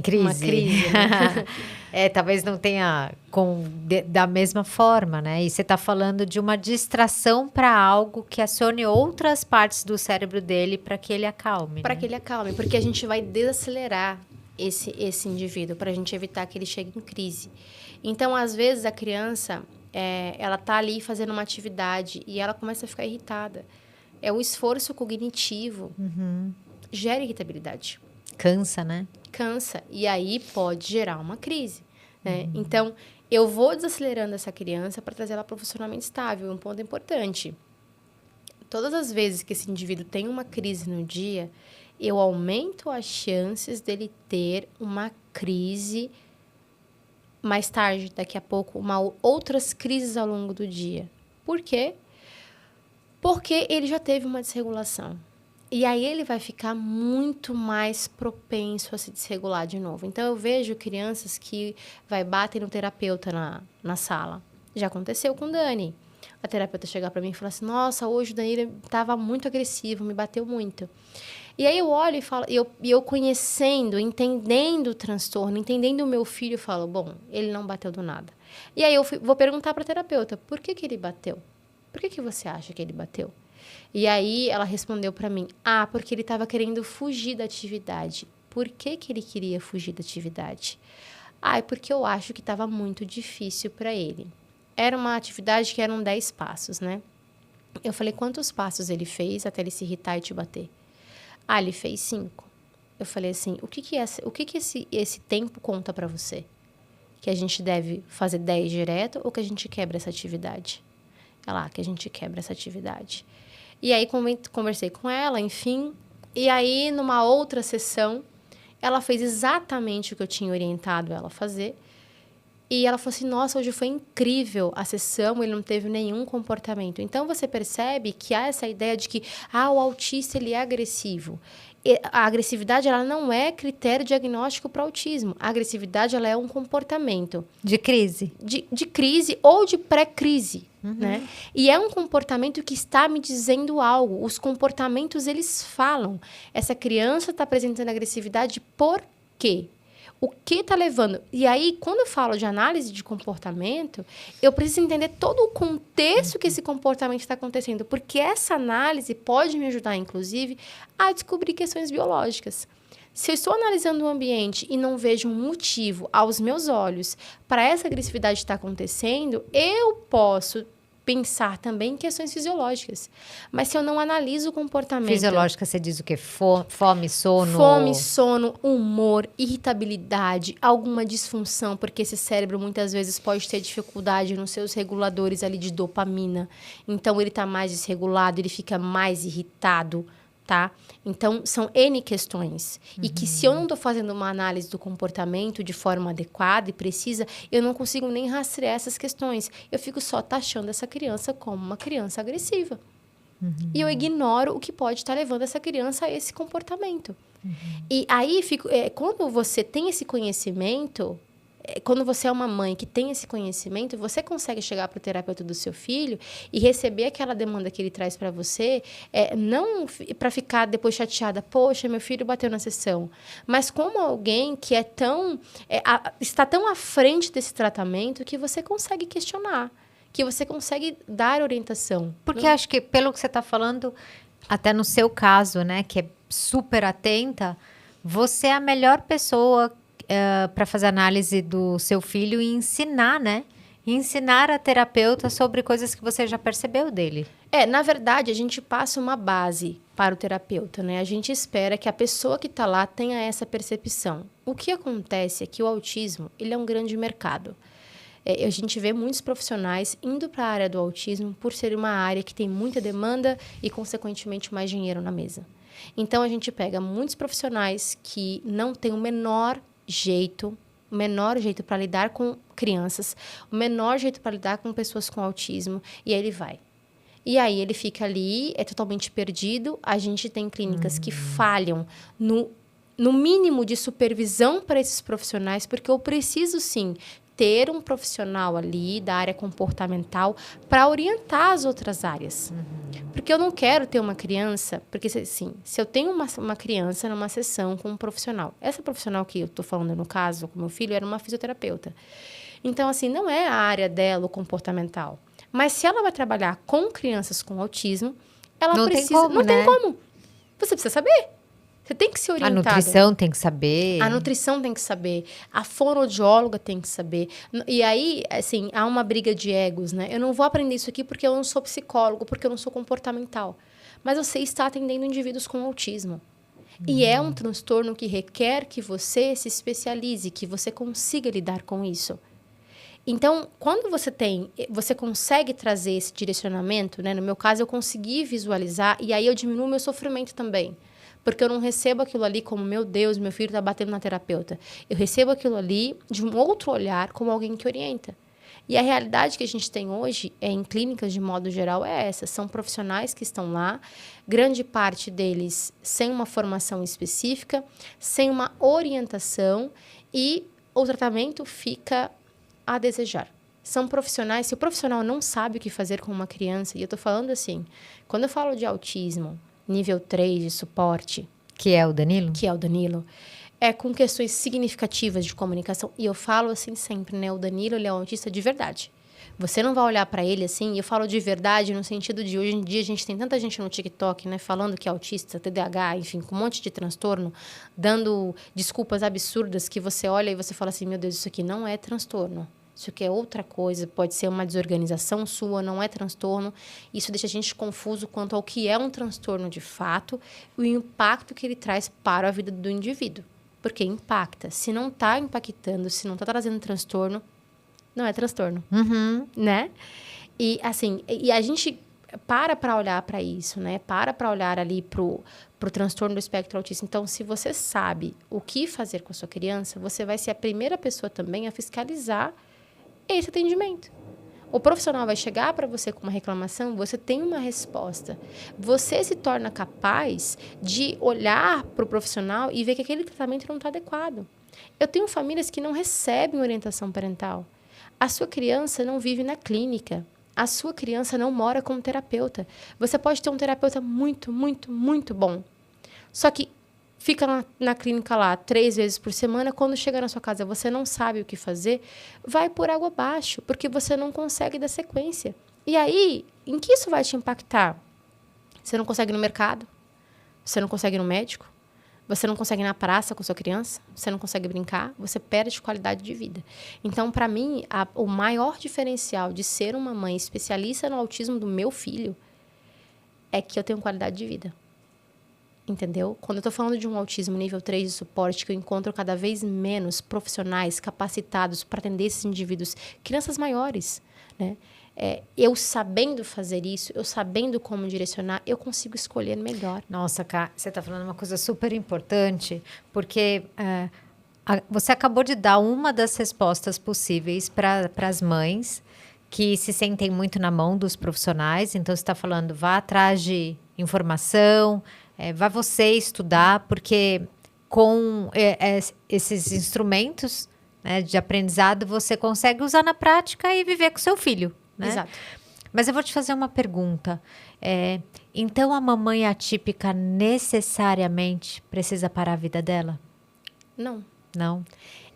A: crise.
B: Uma crise, né?
A: Talvez não tenha da mesma forma, né? E você está falando de uma distração para algo que acione outras partes do cérebro dele para que ele acalme.
B: Para
A: né?
B: que ele acalme, porque a gente vai desacelerar esse indivíduo, para a gente evitar que ele chegue em crise. Então, às vezes, a criança, ela tá ali fazendo uma atividade e ela começa a ficar irritada. O esforço cognitivo gera irritabilidade.
A: Cansa, né?
B: Cansa. E aí pode gerar uma crise. Né? Então, eu vou desacelerando essa criança para trazer ela profissionalmente estável. Um ponto importante. Todas as vezes que esse indivíduo tem uma crise no dia, eu aumento as chances dele ter uma crise mais tarde, daqui a pouco, outras crises ao longo do dia. Por quê? Porque ele já teve uma desregulação. E aí ele vai ficar muito mais propenso a se desregular de novo. Então, eu vejo crianças que bater no terapeuta na sala. Já aconteceu com o Dani. A terapeuta chegar para mim e falar assim, nossa, hoje o Dani estava muito agressivo, me bateu muito. E aí eu olho e falo, eu conhecendo, entendendo o transtorno, entendendo o meu filho, eu falo, bom, ele não bateu do nada. E aí eu vou perguntar para a terapeuta, por que ele bateu? Por que você acha que ele bateu? E aí ela respondeu para mim, porque ele estava querendo fugir da atividade. Por que ele queria fugir da atividade? Porque eu acho que estava muito difícil para ele. Era uma atividade que eram 10 passos, né? Eu falei, quantos passos ele fez até ele se irritar e te bater? Ele fez 5. Eu falei assim, o que esse tempo conta para você? Que a gente deve fazer 10 direto ou que a gente quebra essa atividade? Que a gente quebra essa atividade. E aí, conversei com ela, enfim. E aí, numa outra sessão, ela fez exatamente o que eu tinha orientado ela a fazer. E ela falou assim, nossa, hoje foi incrível a sessão, ele não teve nenhum comportamento. Então, você percebe que há essa ideia de que, o autista, ele é agressivo. A agressividade, ela não é critério diagnóstico para autismo. A agressividade, ela é um comportamento.
A: De crise.
B: De crise ou de pré-crise, né? E é um comportamento que está me dizendo algo. Os comportamentos, eles falam. Essa criança está apresentando agressividade por quê? O que está levando? E aí, quando eu falo de análise de comportamento, eu preciso entender todo o contexto que esse comportamento está acontecendo, porque essa análise pode me ajudar, inclusive, a descobrir questões biológicas. Se eu estou analisando o ambiente e não vejo um motivo aos meus olhos para essa agressividade estar acontecendo, eu posso pensar também em questões fisiológicas. Mas se eu não analiso o comportamento...
A: Fisiológica, você diz o quê? Fome, sono?
B: Fome, sono, humor, irritabilidade, alguma disfunção, porque esse cérebro muitas vezes pode ter dificuldade nos seus reguladores ali de dopamina. Então, ele está mais desregulado, ele fica mais irritado, tá? Então, são N questões. E que se eu não estou fazendo uma análise do comportamento de forma adequada e precisa, eu não consigo nem rastrear essas questões. Eu fico só taxando essa criança como uma criança agressiva. E eu ignoro o que pode estar levando essa criança a esse comportamento. E aí, quando você tem esse conhecimento... Quando você é uma mãe que tem esse conhecimento, você consegue chegar para o terapeuta do seu filho e receber aquela demanda que ele traz para você, não para ficar depois chateada, poxa, meu filho bateu na sessão, mas como alguém que está tão à frente desse tratamento que você consegue questionar, que você consegue dar orientação.
A: Porque acho que, pelo que você está falando, até no seu caso, né, que é super atenta, você é a melhor pessoa para fazer análise do seu filho e ensinar, né? Ensinar a terapeuta sobre coisas que você já percebeu dele.
B: Na verdade, a gente passa uma base para o terapeuta, né? A gente espera que a pessoa que está lá tenha essa percepção. O que acontece é que o autismo, ele é um grande mercado. A gente vê muitos profissionais indo para a área do autismo por ser uma área que tem muita demanda e, consequentemente, mais dinheiro na mesa. Então, a gente pega muitos profissionais que não têm o menor jeito para lidar com crianças, o menor jeito para lidar com pessoas com autismo, e aí ele vai. E aí ele fica ali, é totalmente perdido. A gente tem clínicas que falham no mínimo de supervisão para esses profissionais, porque eu preciso, sim, ter um profissional ali da área comportamental para orientar as outras áreas. Porque eu não quero ter uma criança... Porque, assim, se eu tenho uma criança numa sessão com um profissional... Essa profissional que eu estou falando, no caso, com meu filho, era uma fisioterapeuta. Então, assim, não é a área dela o comportamental. Mas se ela vai trabalhar com crianças com autismo, ela
A: Não
B: precisa...
A: tem como,
B: não
A: né?
B: tem como. Você precisa saber. Você tem que ser
A: A
B: orientada.
A: nutrição tem que saber.
B: A nutrição tem que saber. A fonoaudióloga tem que saber. E aí, assim, há uma briga de egos, né? Eu não vou aprender isso aqui porque eu não sou psicólogo, porque eu não sou comportamental. Mas você está atendendo indivíduos com autismo. E é um transtorno que requer que você se especialize, que você consiga lidar com isso. Então, quando você consegue trazer esse direcionamento, né? No meu caso, eu consegui visualizar e aí eu diminuo o meu sofrimento também. Porque eu não recebo aquilo ali como, meu Deus, meu filho está batendo na terapeuta. Eu recebo aquilo ali de um outro olhar, como alguém que orienta. E a realidade que a gente tem hoje, em clínicas de modo geral, é essa. São profissionais que estão lá, grande parte deles sem uma formação específica, sem uma orientação, e o tratamento fica a desejar. São profissionais, se o profissional não sabe o que fazer com uma criança, e eu estou falando assim, quando eu falo de autismo, nível 3 de suporte,
A: Que é o Danilo?
B: que é o Danilo, é com questões significativas de comunicação. E eu falo assim sempre, né? O Danilo, ele é um autista de verdade. Você não vai olhar para ele assim, e eu falo de verdade no sentido de hoje em dia a gente tem tanta gente no TikTok, né, falando que é autista, TDAH, enfim, com um monte de transtorno, dando desculpas absurdas que você olha e você fala assim, meu Deus, isso aqui não é transtorno. Isso aqui é outra coisa, pode ser uma desorganização sua, não é transtorno. Isso deixa a gente confuso quanto ao que é um transtorno de fato e o impacto que ele traz para a vida do indivíduo. Porque impacta. Se não está impactando, se não está trazendo transtorno, não é transtorno, né? E, assim, e a gente para olhar para isso, né? Para olhar ali pro transtorno do espectro autista. Então, se você sabe o que fazer com a sua criança, você vai ser a primeira pessoa também a fiscalizar esse atendimento. O profissional vai chegar para você com uma reclamação, você tem uma resposta. Você se torna capaz de olhar para o profissional e ver que aquele tratamento não está adequado. Eu tenho famílias que não recebem orientação parental. A sua criança não vive na clínica. A sua criança não mora com um terapeuta. Você pode ter um terapeuta muito, muito, muito bom. Só que fica na clínica lá 3 vezes por semana, quando chega na sua casa você não sabe o que fazer, vai por água abaixo, porque você não consegue dar sequência. E aí, em que isso vai te impactar? Você não consegue ir no mercado? Você não consegue ir no médico? Você não consegue ir na praça com sua criança? Você não consegue brincar? Você perde qualidade de vida. Então, para mim, o maior diferencial de ser uma mãe especialista no autismo do meu filho é que eu tenho qualidade de vida. Entendeu? Quando eu estou falando de um autismo nível 3 de suporte, que eu encontro cada vez menos profissionais capacitados para atender esses indivíduos, crianças maiores, né? Eu sabendo fazer isso, eu sabendo como direcionar, eu consigo escolher melhor.
A: Nossa, Ká, você está falando uma coisa super importante, porque você acabou de dar uma das respostas possíveis para as mães que se sentem muito na mão dos profissionais. Então, você está falando, vá atrás de informação, vá você estudar, porque com esses instrumentos, né, de aprendizado, você consegue usar na prática e viver com seu filho. Né?
B: Exato.
A: Mas eu vou te fazer uma pergunta. Então, a mamãe atípica necessariamente precisa parar a vida dela?
B: Não.
A: Não?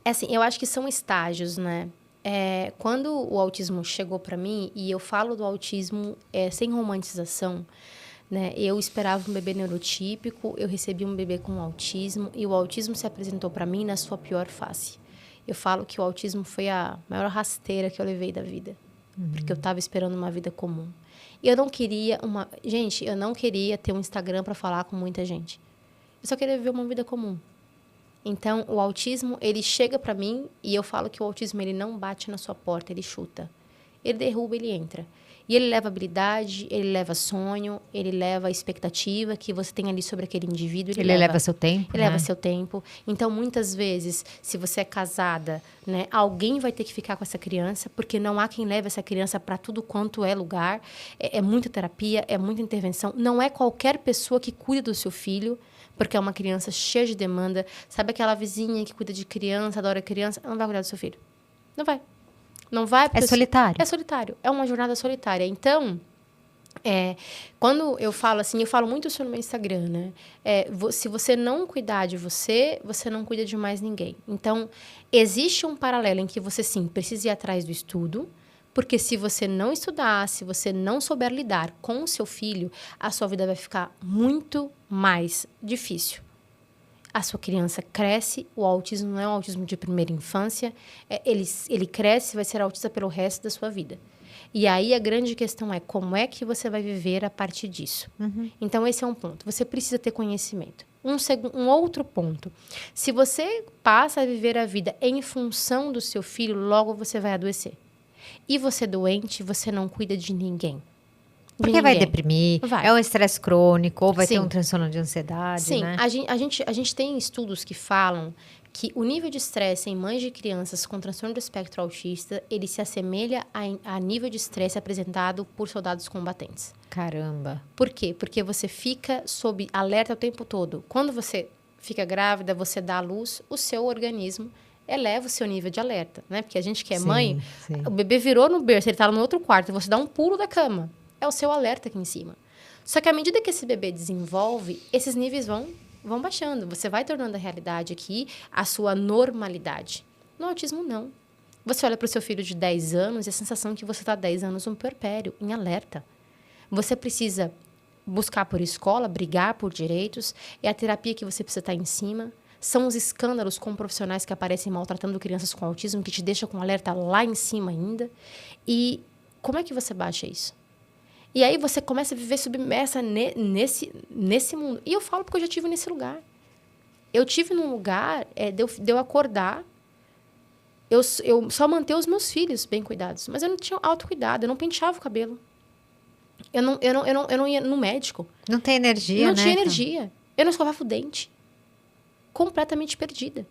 B: Assim, eu acho que são estágios, né? Quando o autismo chegou para mim, e eu falo do autismo sem romantização, né? Eu esperava um bebê neurotípico, eu recebi um bebê com autismo, e o autismo se apresentou para mim na sua pior face. Eu falo que o autismo foi a maior rasteira que eu levei da vida. Porque eu estava esperando uma vida comum. E eu não queria Gente, eu não queria ter um Instagram para falar com muita gente. Eu só queria viver uma vida comum. Então, o autismo, ele chega para mim e eu falo que o autismo, ele não bate na sua porta, ele chuta. Ele derruba, ele entra. E ele leva habilidade, ele leva sonho, ele leva expectativa que você tem ali sobre aquele indivíduo.
A: Ele leva seu tempo,
B: Ele leva seu tempo. Então, muitas vezes, se você é casada, né, alguém vai ter que ficar com essa criança, porque não há quem leve essa criança para tudo quanto é lugar. É muita terapia, é muita intervenção. Não é qualquer pessoa que cuida do seu filho, porque é uma criança cheia de demanda. Sabe aquela vizinha que cuida de criança, adora criança? Ela não vai cuidar do seu filho. Não vai. Não vai.
A: É solitário.
B: É solitário. É uma jornada solitária. Então, quando eu falo assim, eu falo muito isso no meu Instagram, né? Se você não cuidar de você, você não cuida de mais ninguém. Então, existe um paralelo em que você, sim, precisa ir atrás do estudo, porque se você não estudar, se você não souber lidar com o seu filho, a sua vida vai ficar muito mais difícil. A sua criança cresce, o autismo não é um autismo de primeira infância, ele cresce e vai ser autista pelo resto da sua vida. E aí a grande questão é como é que você vai viver a partir disso. Então, esse é um ponto. Você precisa ter conhecimento. Um outro ponto. Se você passa a viver a vida em função do seu filho, logo você vai adoecer. E você doente, você não cuida de ninguém.
A: Porque vai deprimir,
B: vai.
A: É um estresse crônico, ou vai
B: Sim.
A: ter um transtorno de ansiedade,
B: Sim,
A: né?
B: a gente tem estudos que falam que o nível de estresse em mães de crianças com transtorno do espectro autista, ele se assemelha a nível de estresse apresentado por soldados combatentes.
A: Caramba.
B: Por quê? Porque você fica sob alerta o tempo todo. Quando você fica grávida, você dá à luz, o seu organismo eleva o seu nível de alerta, né? Porque a gente que é mãe, o bebê virou no berço, ele tá no outro quarto, você dá um pulo da cama. É o seu alerta aqui em cima. Só que à medida que esse bebê desenvolve, esses níveis vão baixando. Você vai tornando a realidade aqui a sua normalidade. No autismo, não. Você olha para o seu filho de 10 anos e a sensação é que você está 10 anos um puerpério, em alerta. Você precisa buscar por escola, brigar por direitos. É a terapia que você precisa estar em cima. São os escândalos com profissionais que aparecem maltratando crianças com autismo, que te deixa com alerta lá em cima ainda. E como é que você baixa isso? E aí você começa a viver submersa nesse mundo. E eu falo porque eu já estive nesse lugar. Eu tive num lugar de eu acordar, eu só manter os meus filhos bem cuidados. Mas eu não tinha autocuidado, eu não penteava o cabelo. Eu não ia no médico.
A: Não tem energia,
B: Não
A: né?
B: tinha energia. Eu não escovava o dente. Completamente perdida.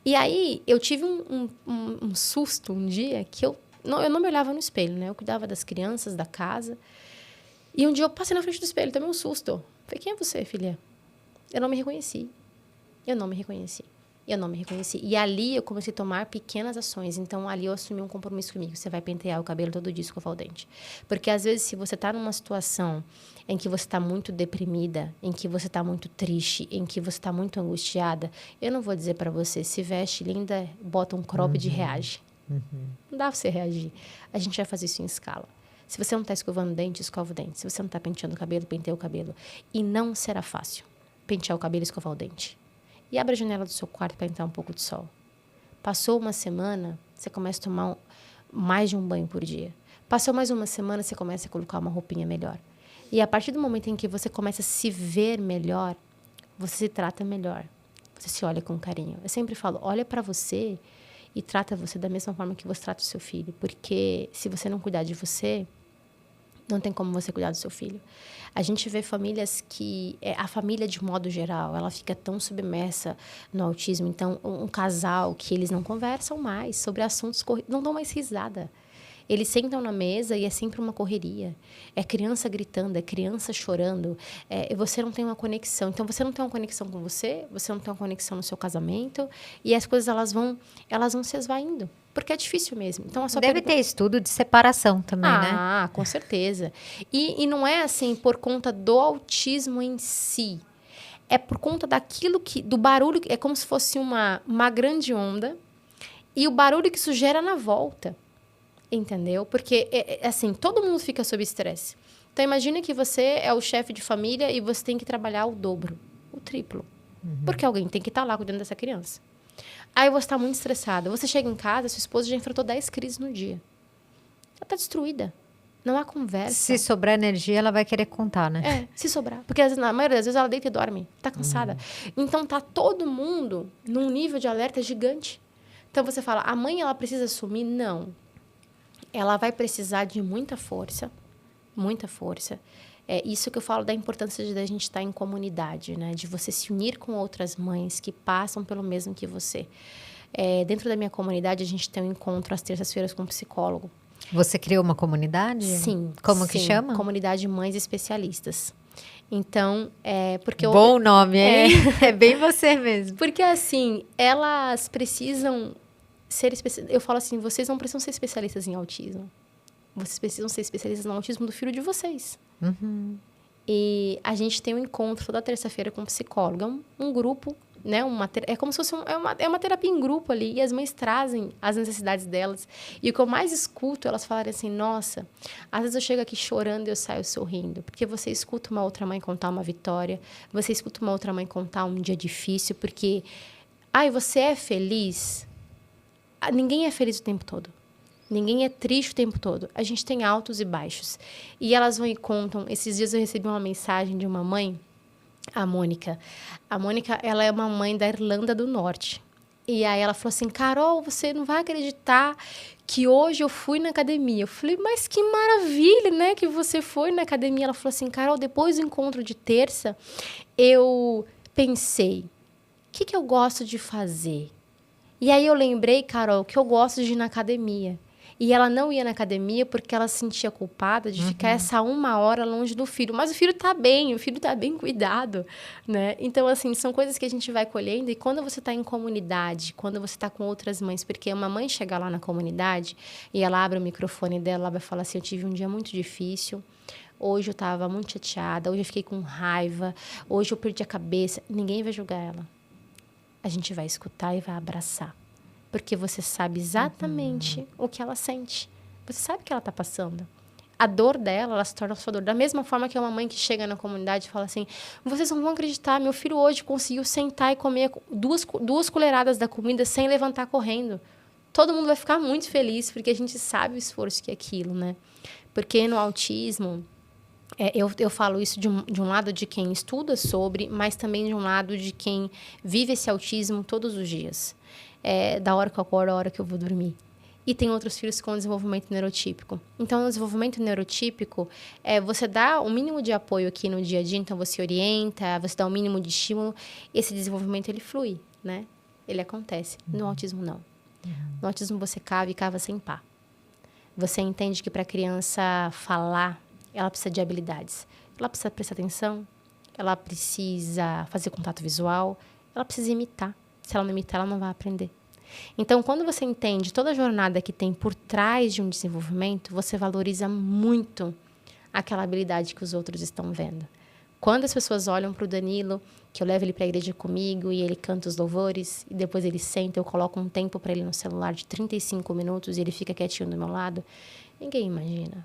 B: E aí eu tive um susto um dia que eu não me olhava no espelho, né? Eu cuidava das crianças, da casa. E um dia eu passei na frente do espelho, tomei um susto. Falei, quem é você, filha? Eu não me reconheci. E ali eu comecei a tomar pequenas ações. Então, ali eu assumi um compromisso comigo. Você vai pentear o cabelo todo dia, escovar o dente. Porque, às vezes, se você está numa situação em que você está muito deprimida, em que você está muito triste, em que você está muito angustiada, eu não vou dizer para você, se veste linda, bota um cropped e reage. Não dá para você reagir. A gente vai fazer isso em escala. Se você não está escovando o dente, escova o dente. Se você não está penteando o cabelo, penteia o cabelo. E não será fácil pentear o cabelo e escovar o dente. E abre a janela do seu quarto para entrar um pouco de sol. Passou uma semana, você começa a tomar mais de um banho por dia. Passou mais uma semana, você começa a colocar uma roupinha melhor. E a partir do momento em que você começa a se ver melhor, você se trata melhor. Você se olha com carinho. Eu sempre falo, olha para você e trata você da mesma forma que você trata o seu filho. Porque se você não cuidar de você, não tem como você cuidar do seu filho. A gente vê famílias que... a família, de modo geral, ela fica tão submersa no autismo. Então, um casal que eles não conversam mais sobre assuntos... Não dão mais risada. Eles sentam na mesa e é sempre uma correria. É criança gritando, é criança chorando. Você não tem uma conexão. Então, você não tem uma conexão com você, você não tem uma conexão no seu casamento. E as coisas, elas vão se esvaindo. Porque é difícil mesmo. Então,
A: Deve ter estudo de separação também, né?
B: Ah, com certeza. E não é assim por conta do autismo em si. É por conta do barulho. É como se fosse uma grande onda. E o barulho que isso gera na volta. Entendeu? Porque, assim, todo mundo fica sob estresse. Então, imagina que você é o chefe de família e você tem que trabalhar o dobro, o triplo. Porque alguém tem que estar lá cuidando dessa criança. Aí você está muito estressada. Você chega em casa, sua esposa já enfrentou 10 crises no dia. ela tá destruída. Não há conversa.
A: Se sobrar energia, ela vai querer contar, né?
B: Se sobrar. Porque na maioria das vezes ela deita e dorme. Tá cansada. Então tá todo mundo num nível de alerta gigante. Então você fala, a mãe ela precisa assumir? Não. Ela vai precisar de muita força. Muita força. É isso que eu falo da importância de a gente estar em comunidade, né? De você se unir com outras mães que passam pelo mesmo que você. Dentro da minha comunidade, a gente tem um encontro às terças-feiras com um psicólogo.
A: Você criou uma comunidade?
B: Sim.
A: Como que chama?
B: Comunidade Mães Especialistas. Então, porque...
A: Bom nome, hein? É bem você mesmo.
B: Porque, assim, elas precisam ser especialistas. Eu falo assim, vocês não precisam ser especialistas em autismo. Vocês precisam ser especialistas no autismo do filho de vocês.
A: Uhum.
B: E a gente tem um encontro toda terça-feira com um psicólogo. Um grupo, né? É como se fosse uma terapia em grupo ali. E as mães trazem as necessidades delas. E o que eu mais escuto, elas falarem assim, nossa, às vezes eu chego aqui chorando e eu saio sorrindo. Porque você escuta uma outra mãe contar uma vitória. Você escuta uma outra mãe contar um dia difícil. Porque, você é feliz? Ninguém é feliz o tempo todo. Ninguém é triste o tempo todo. A gente tem altos e baixos. E elas vão e contam. Esses dias eu recebi uma mensagem de uma mãe, a Mônica. A Mônica, ela é uma mãe da Irlanda do Norte. E aí ela falou assim, Carol, você não vai acreditar que hoje eu fui na academia. Eu falei, mas que maravilha, né, que você foi na academia. Ela falou assim, Carol, depois do encontro de terça, eu pensei, o que eu gosto de fazer? E aí eu lembrei, Carol, que eu gosto de ir na academia. E ela não ia na academia porque ela se sentia culpada de ficar essa 1 hora longe do filho. Mas o filho tá bem cuidado, né? Então, assim, são coisas que a gente vai colhendo. E quando você tá em comunidade, quando você tá com outras mães, porque uma mãe chega lá na comunidade e ela abre o microfone dela, ela vai falar assim, eu tive um dia muito difícil, hoje eu tava muito chateada, hoje eu fiquei com raiva, hoje eu perdi a cabeça. Ninguém vai julgar ela. A gente vai escutar e vai abraçar. Porque você sabe exatamente o que ela sente. Você sabe o que ela está passando. A dor dela, ela se torna sua dor. Da mesma forma que é uma mãe que chega na comunidade e fala assim, vocês não vão acreditar, meu filho hoje conseguiu sentar e comer duas colheradas da comida sem levantar correndo. Todo mundo vai ficar muito feliz, porque a gente sabe o esforço que é aquilo, né? Porque no autismo... eu falo isso de um lado de quem estuda sobre, mas também de um lado de quem vive esse autismo todos os dias. Da hora que eu acordo, a hora que eu vou dormir. E tem outros filhos com desenvolvimento neurotípico. Então, no desenvolvimento neurotípico, você dá o mínimo de apoio aqui no dia a dia, então você orienta, você dá o mínimo de estímulo, esse desenvolvimento ele flui, né? Ele acontece. No autismo, não. No autismo, você cava e cava sem pá. Você entende que para a criança falar, ela precisa de habilidades. Ela precisa prestar atenção, ela precisa fazer contato visual, ela precisa imitar. Se ela não imitar, ela não vai aprender. Então, quando você entende toda a jornada que tem por trás de um desenvolvimento, você valoriza muito aquela habilidade que os outros estão vendo. Quando as pessoas olham para o Danilo, que eu levo ele para a igreja comigo e ele canta os louvores, e depois ele senta, eu coloco um tempo para ele no celular de 35 minutos e ele fica quietinho do meu lado, ninguém imagina.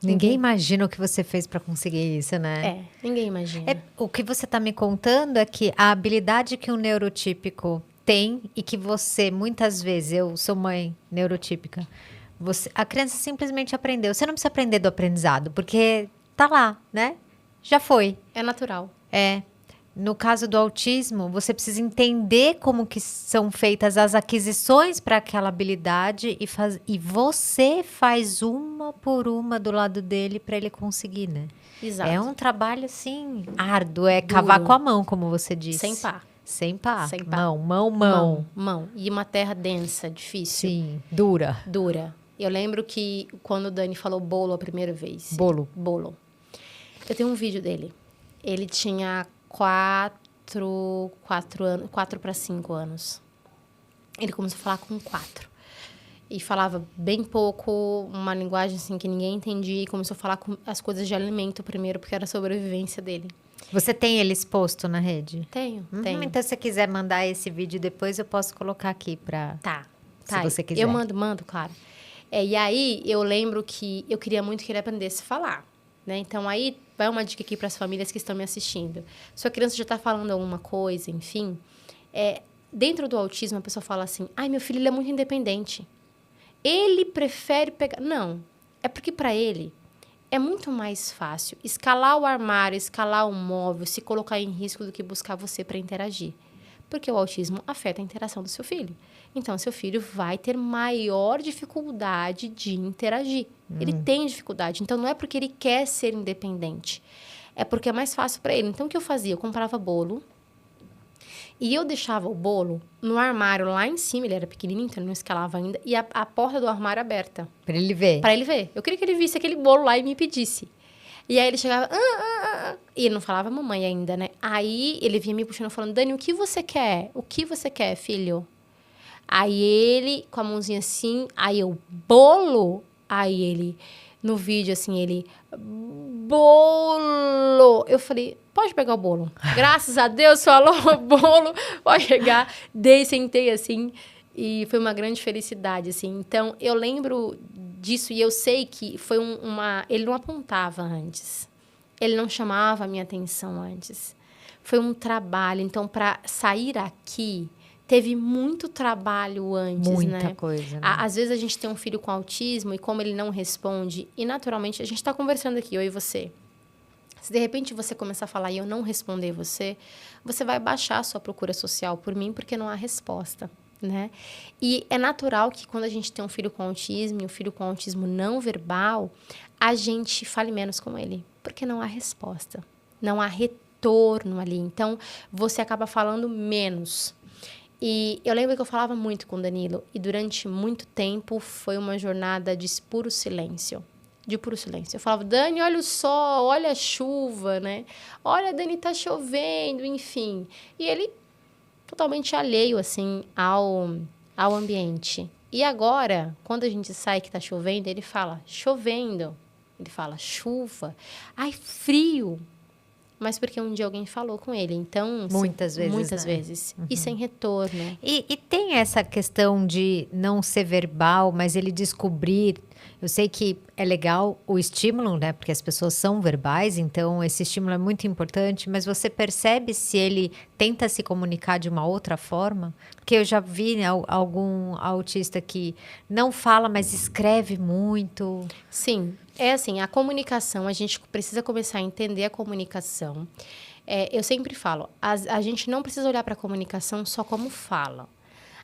A: Ninguém imagina o que você fez para conseguir isso, né?
B: Ninguém imagina.
A: O que você está me contando é que a habilidade que um neurotípico tem e que você, muitas vezes, eu sou mãe neurotípica, a criança simplesmente aprendeu. Você não precisa aprender do aprendizado, porque tá lá, né? Já foi.
B: É natural.
A: No caso do autismo, você precisa entender como que são feitas as aquisições para aquela habilidade e você faz uma por uma do lado dele para ele conseguir, né?
B: Exato.
A: É um trabalho, assim, árduo. Cavar com a mão, como você disse.
B: Sem pá.
A: Sem pá.
B: Sem pá.
A: Mão.
B: E uma terra densa, difícil.
A: Sim, dura.
B: Eu lembro que quando o Dani falou bolo a primeira vez.
A: Bolo.
B: Eu tenho um vídeo dele. Ele tinha 4 para 5 anos. Ele começou a falar com 4. E falava bem pouco, uma linguagem assim que ninguém entendia. E começou a falar com as coisas de alimento primeiro, porque era a sobrevivência dele.
A: Você tem ele exposto na rede?
B: Tenho.
A: Então, se você quiser mandar esse vídeo depois, eu posso colocar aqui para...
B: Tá.
A: Se você quiser.
B: Eu mando, claro. E aí, eu lembro que eu queria muito que ele aprendesse a falar. Né? Então, aí vai uma dica aqui para as famílias que estão me assistindo. Se a criança já está falando alguma coisa, enfim, dentro do autismo, a pessoa fala assim, meu filho ele é muito independente. Ele prefere pegar... Não. É porque para ele é muito mais fácil escalar o armário, escalar o móvel, se colocar em risco do que buscar você para interagir. Porque o autismo afeta a interação do seu filho. Então, seu filho vai ter maior dificuldade de interagir. Ele tem dificuldade. Então, não é porque ele quer ser independente. É porque é mais fácil para ele. Então, o que eu fazia? Eu comprava bolo. E eu deixava o bolo no armário lá em cima. Ele era pequenininho, então ele não escalava ainda. E a porta do armário aberta.
A: Pra ele ver.
B: Para ele ver. Eu queria que ele visse aquele bolo lá e me pedisse. E aí ele chegava... E ele não falava mamãe ainda, né? Aí ele vinha me puxando falando, Dani, o que você quer? O que você quer, filho? Aí ele, com a mãozinha assim, aí eu, bolo? Aí ele, no vídeo assim, ele, bolo! Eu falei, pode pegar o bolo. Graças a Deus, falou, bolo, pode pegar. Dei, sentei assim, e foi uma grande felicidade, assim. Então, eu lembro disso e eu sei que foi ele não apontava antes. Ele não chamava a minha atenção antes. Foi um trabalho. Então, para sair aqui, teve muito trabalho antes, né?
A: Muita coisa, né?
B: Às vezes, a gente tem um filho com autismo e como ele não responde, e naturalmente, a gente está conversando aqui, eu e você. Se de repente você começar a falar e eu não responder você, você vai baixar a sua procura social por mim porque não há resposta, né? E é natural que quando a gente tem um filho com autismo e um filho com autismo não verbal, a gente fale menos com ele, porque não há resposta, não há retorno ali. Então, você acaba falando menos. E eu lembro que eu falava muito com o Danilo, e durante muito tempo foi uma jornada de puro silêncio. De puro silêncio. Eu falava, Dani, olha o sol, olha a chuva, né? Olha, Dani, tá chovendo, enfim. E ele totalmente alheio, assim, ao ambiente. E agora, quando a gente sai que tá chovendo, ele fala, chovendo. Ele fala, chuva. Ai, frio. Mas porque um dia alguém falou com ele. Então,
A: muitas vezes,
B: muitas
A: né?
B: vezes. E sem retorno.
A: E tem essa questão de não ser verbal, mas ele descobrir. Eu sei que é legal o estímulo, né? Porque as pessoas são verbais, então esse estímulo é muito importante, mas você percebe se ele tenta se comunicar de uma outra forma? Porque eu já vi, né, algum autista que não fala, mas escreve muito.
B: Sim, é assim, a comunicação, a gente precisa começar a entender a comunicação. Eu sempre falo, a gente não precisa olhar para a comunicação só como fala.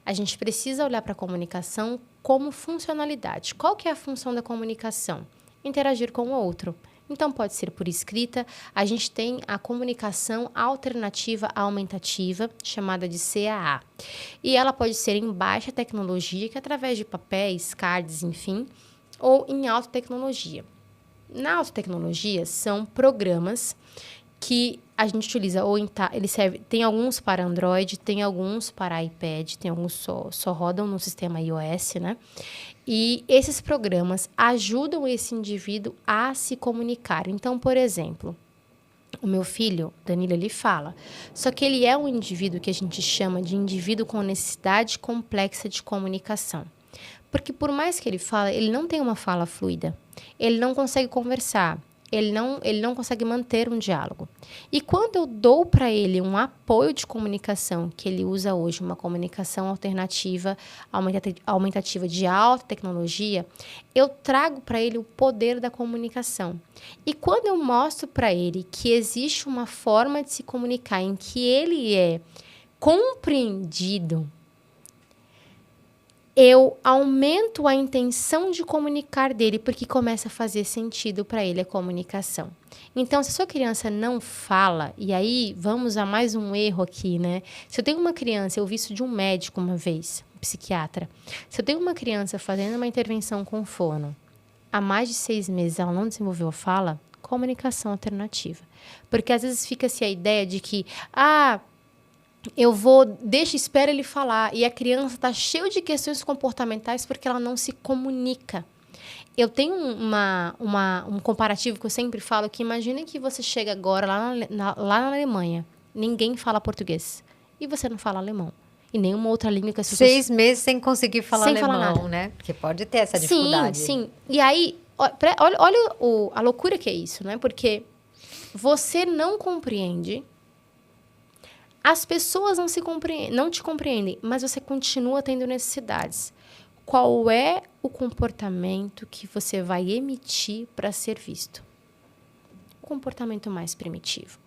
B: A gente precisa olhar para a comunicação como funcionalidade. Qual que é a função da comunicação? Interagir com o outro. Então, pode ser por escrita. A gente tem a comunicação alternativa aumentativa, chamada de CAA. E ela pode ser em baixa tecnologia, que é através de papéis, cards, enfim, ou em alta tecnologia. Na alta tecnologia, são programas que a gente utiliza, ele serve, tem alguns para Android, tem alguns para iPad, tem alguns só rodam no sistema iOS, né? E esses programas ajudam esse indivíduo a se comunicar. Então, por exemplo, o meu filho, Danilo, ele fala, só que ele é um indivíduo que a gente chama de indivíduo com necessidade complexa de comunicação. Porque por mais que ele fale, ele não tem uma fala fluida, ele não consegue conversar, ele não consegue manter um diálogo. E quando eu dou para ele um apoio de comunicação, que ele usa hoje, uma comunicação alternativa, aumentativa de alta tecnologia, eu trago para ele o poder da comunicação. E quando eu mostro para ele que existe uma forma de se comunicar em que ele é compreendido, eu aumento a intenção de comunicar dele, porque começa a fazer sentido para ele a comunicação. Então, se a sua criança não fala, e aí vamos a mais um erro aqui, né? Se eu tenho uma criança, eu vi isso de um médico uma vez, um psiquiatra. Se eu tenho uma criança fazendo uma intervenção com fono, há mais de 6 meses ela não desenvolveu a fala, comunicação alternativa. Porque às vezes fica-se a ideia de que, espera ele falar. E a criança está cheia de questões comportamentais porque ela não se comunica. Eu tenho um comparativo que eu sempre falo, que imagina que você chega agora lá na Alemanha, ninguém fala português, e você não fala alemão. E nenhuma outra língua que as pessoas...
A: 6 meses sem conseguir falar
B: sem
A: alemão,
B: falar nada.
A: né? Porque pode ter essa dificuldade.
B: Sim. E aí, olha a loucura que é isso, né? Porque você não compreende... As pessoas não te compreendem, mas você continua tendo necessidades. qual é o comportamento que você vai emitir para ser visto. O comportamento mais primitivo.